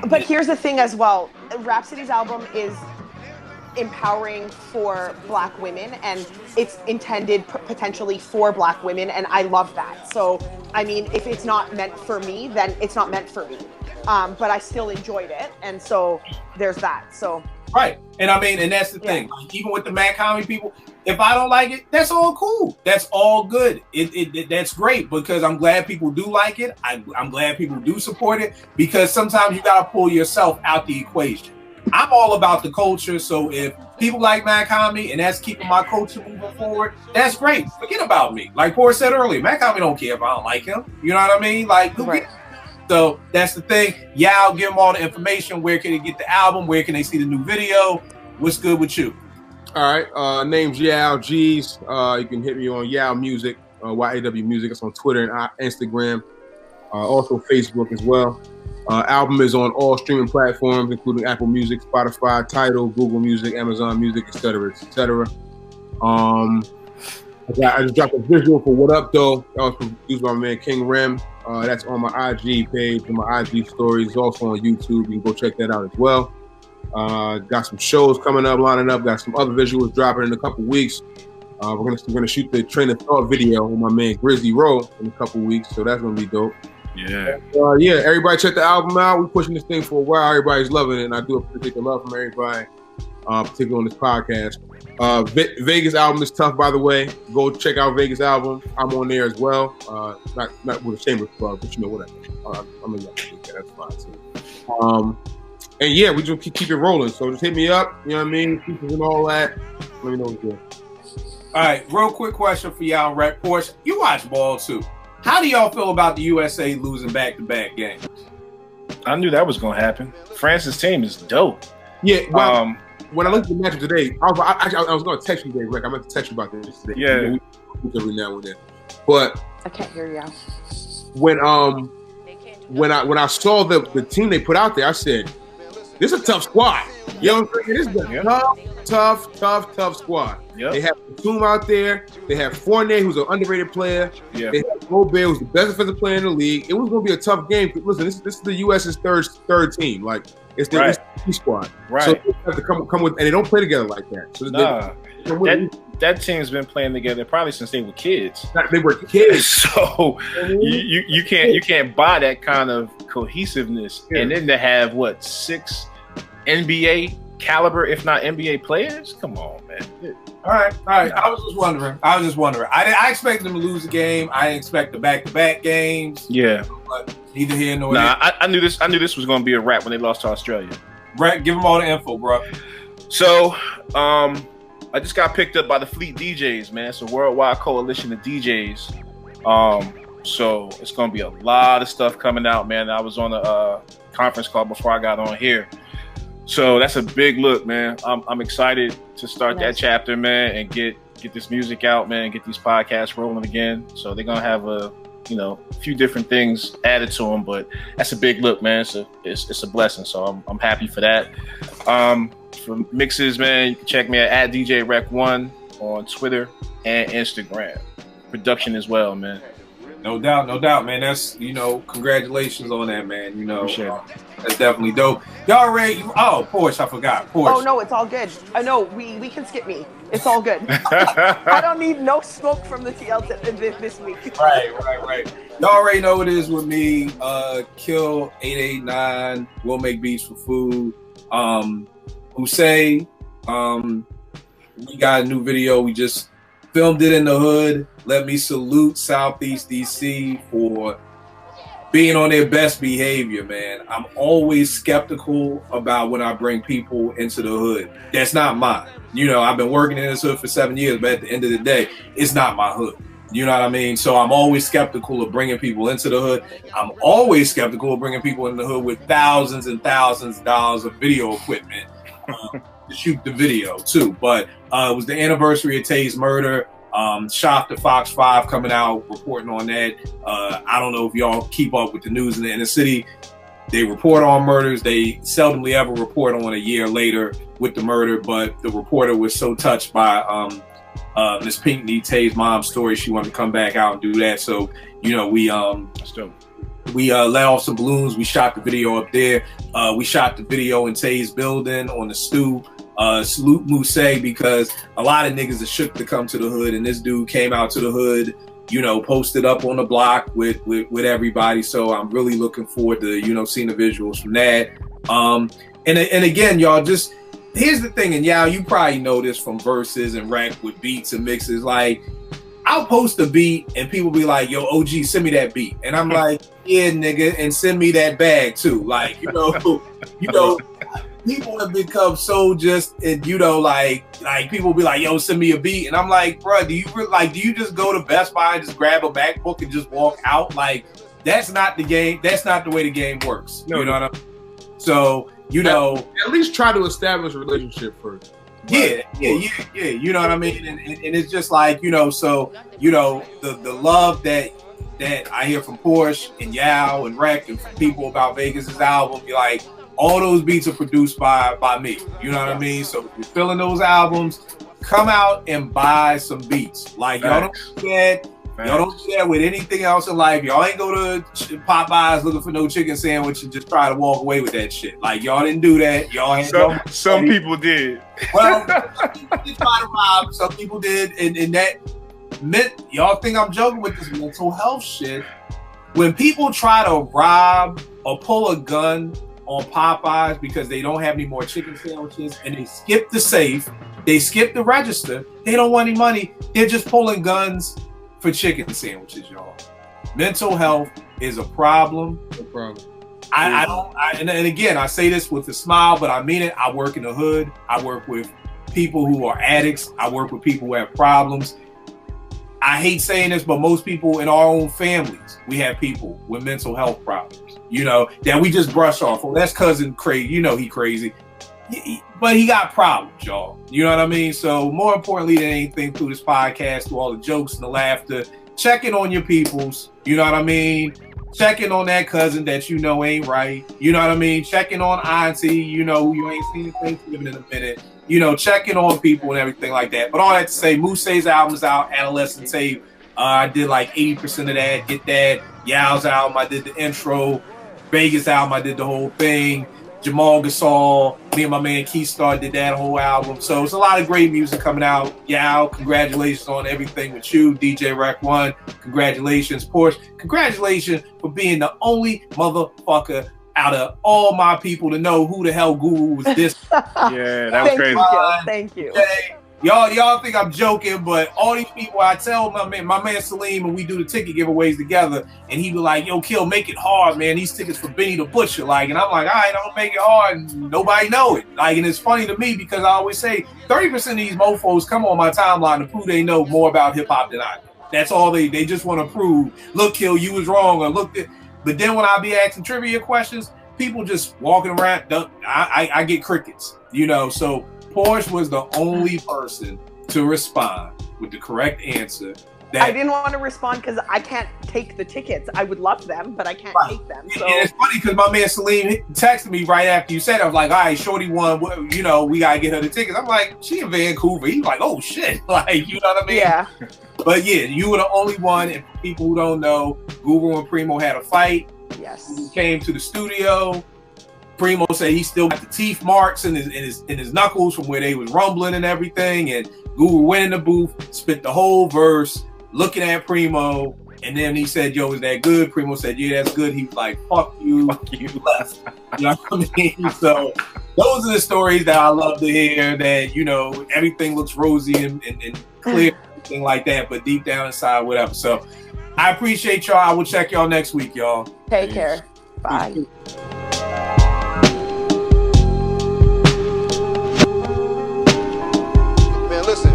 But here's the thing as well. Rhapsody's album is empowering for black women, and it's intended potentially for black women, and I love that. So, I mean, if it's not meant for me, then it's not meant for me. But I still enjoyed it, and so there's that. So right, and I mean, and that's the thing. Like, even with the Mad Comedy people, if I don't like it, that's all cool. That's all good. That's great because I'm glad people do like it. I'm glad people do support it because sometimes you gotta pull yourself out the equation. I'm all about the culture, so if people like Mad Comedy and that's keeping my culture moving forward, that's great. Forget about me. Like Porsha said earlier, Mad Comedy don't care if I don't like him. You know what I mean? Like, who cares? So that's the thing. Yeah, I'll give them all the information. Where can they get the album? Where can they see the new video? What's good with you? All right. Name's Yao G's. You can hit me on Yao Music, YAW Music. It's on Twitter and Instagram. Also Facebook as well. Album is on all streaming platforms, including Apple Music, Spotify, Tidal, Google Music, Amazon Music, etc., etc. I just dropped a visual for What Up Though. That was produced by my man King Rem. That's on my IG page and my IG stories. It's also on YouTube. You can go check that out as well. Got some shows coming up, lining up. Got some other visuals dropping in a couple weeks. We're gonna shoot the Train of Thought video with my man Grizzly Rowe in a couple weeks, so that's gonna be dope. Yeah. Everybody check the album out. We're pushing this thing for a while. Everybody's loving it, and I do appreciate the love from everybody, particularly on this podcast. Vegas album is tough, by the way. Go check out Vegas album. I'm on there as well. Not with a Chamber Club, but you know whatever. I'm in that. That's fine too. And yeah, we just keep it rolling. So just hit me up. You know what I mean? Features and all that. Let me know what's good. All right, real quick question for y'all, Porsha. You watch ball too. How do y'all feel about the USA losing back-to-back games? I knew that was gonna happen. France's team is dope. Yeah. Well, when I looked at the matchup today, I was going to text you today, Rick. I meant to text you about this today. Yeah. Every now and then, but I can't hear you. When I saw the team they put out there, I said, "This is a tough squad." You know what I'm saying? This is a tough squad. Yep. They have Batum out there. They have Fournier, who's an underrated player. Yeah. They have Gobert, who's the best defensive player in the league. It was going to be a tough game. Listen, this is the U.S.'s third team. Like it's the key squad. Right. So they have to come with, and they don't play together like that. So that team's been playing together probably since they were kids. They were kids, so you can't buy that kind of cohesiveness, and then to have 6 NBA caliber, if not NBA players. Come on, man. All right. I was just wondering. I expected them to lose the game. I didn't expect the back-to-back games. Yeah. But neither here nor there. I knew this was going to be a wrap when they lost to Australia. Brett, give them all the info, bro. So, I just got picked up by the Fleet DJs, man. It's a worldwide coalition of DJs. So it's going to be a lot of stuff coming out, man. I was on a conference call before I got on here. So that's a big look, man. I'm excited to start that chapter, man, and get this music out, man, and get these podcasts rolling again. So they're gonna have a few different things added to them, but that's a big look, man. So it's a blessing. So I'm happy for that. For mixes, man, you can check me at DJRec1 on Twitter and Instagram. Production as well, man. No doubt, man. That's congratulations on that, man. Appreciate it. That's definitely dope. Y'all ready? Oh, Porsche, I forgot. Porsche. Oh no, it's all good. I know we can skip me. It's all good. I don't need no smoke from the TL this week. Right. Y'all already know what it is with me. Kill 889. We'll make beats for food. Hussein. We got a new video. We just filmed it in the hood. Let me salute Southeast DC for being on their best behavior, man. I'm always skeptical about when I bring people into the hood. That's not mine. I've been working in this hood for 7 years, but at the end of the day, it's not my hood. You know what I mean? So I'm always skeptical of bringing people into the hood. I'm always skeptical of bringing people in the hood with thousands and thousands of dollars of video equipment to shoot the video too. But it was the anniversary of Tay's murder. Shop to Fox 5 coming out reporting on that. I don't know if y'all keep up with the news in the inner city. They report on murders. They seldomly ever report on a year later with the murder, but the reporter was so touched by Miss Pinkney, Tay's mom's story, she wanted to come back out and do that. So, we let off some balloons. We shot the video up there. We shot the video in Tay's building on the stoop. Salute Mousse, because a lot of niggas are shook to come to the hood, and this dude came out to the hood, posted up on the block with everybody. So I'm really looking forward to seeing the visuals from that. And again, y'all, just here's the thing, and you probably know this from verses and rap with beats and mixes. Like, I'll post a beat and people be like, "Yo, OG, send me that beat," and I'm like, "Yeah, nigga, and send me that bag too." Like, people have become so just, and like people be like, "Yo, send me a beat," and I'm like, "Bro, do you just go to Best Buy and just grab a MacBook and just walk out?" Like, that's not the game. That's not the way the game works. No, you know what I mean? So at least try to establish a relationship first. Yeah. You know what I mean? And it's just like, so the love that I hear from Porsche and Yao and Rec and from people about Vegas's album, be like, all those beats are produced by me. You know what I mean? So if you're feeling those albums, come out and buy some beats. Like, y'all don't do that. Y'all don't do that with anything else in life. Y'all ain't go to Popeyes looking for no chicken sandwich and just try to walk away with that shit. Like, y'all didn't do that. Y'all ain't some people did. Well, some people did try to rob. Some people did, and that meant, y'all think I'm joking with this mental health shit. When people try to rob or pull a gun on Popeyes because they don't have any more chicken sandwiches and they skip the safe, they skip the register, they don't want any money, they're just pulling guns for chicken sandwiches, y'all. Mental health is a problem. No problem. And again, I say this with a smile, but I mean it. I work in the hood. I work with people who are addicts. I work with people who have problems. I hate saying this, but most people in our own families, we have people with mental health problems, you know, that we just brush off. Well, that's cousin crazy. You know, he crazy. But he got problems, y'all. You know what I mean? So more importantly than anything, through this podcast, through all the jokes and the laughter, checking on your peoples. You know what I mean? Checking on that cousin that you know ain't right. You know what I mean? Checking on auntie, you know, who you ain't seen in Thanksgiving in a minute. You know, checking on people and everything like that. But all that to say, Mousse's album is out, Adolescent Tape. I did like 80% of that. Get that. Yao's album, I did the intro. Vegas album, I did the whole thing. Jamal Gasol, me and my man Keystar did that whole album. So it's a lot of great music coming out. Yao, congratulations on everything with you. DJ Rec One, congratulations. Porsche, congratulations for being the only motherfucker out of all my people to know who the hell Guru was this. Yeah, that was crazy. Thank you. Okay. Y'all think I'm joking, but all these people, I tell my man Salim, and we do the ticket giveaways together, and he be like, yo, Kill, make it hard, man. These tickets for Benny the Butcher. Like, and I'm like, all right, don't make it hard, and nobody know it. Like, and it's funny to me because I always say 30% of these mofos come on my timeline to prove they know more about hip-hop than I do. That's all they just want to prove. Look, Kill, you was wrong, or look at. But then when I be asking trivia questions, people just walking around, I get crickets, you know, so Porsche was the only person to respond with the correct answer. I didn't want to respond because I can't take the tickets. I would love them, but I can't take them. So. And it's funny because my man Salim texted me right after you said it. I was like, all right, Shorty won. You know, we got to get her the tickets. I'm like, she in Vancouver. He's like, oh, shit. Like, you know what I mean? Yeah. But yeah, you were the only one. And for people who don't know, Guru and Primo had a fight. Yes. He came to the studio. Primo said he still got the teeth marks in his knuckles from where they was rumbling and everything. And Guru went in the booth, spit the whole verse, looking at Primo, and then he said, yo, is that good? Primo said, yeah, that's good. He was like, fuck you. Left. You know what I mean? So those are the stories that I love to hear, that, you know, everything looks rosy and clear, everything like that, but deep down inside, whatever. So I appreciate y'all. I will check y'all next week, y'all. Take care. Bye. Man, listen.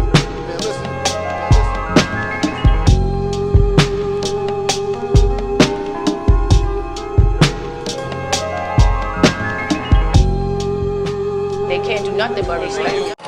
They can't do nothing but respect.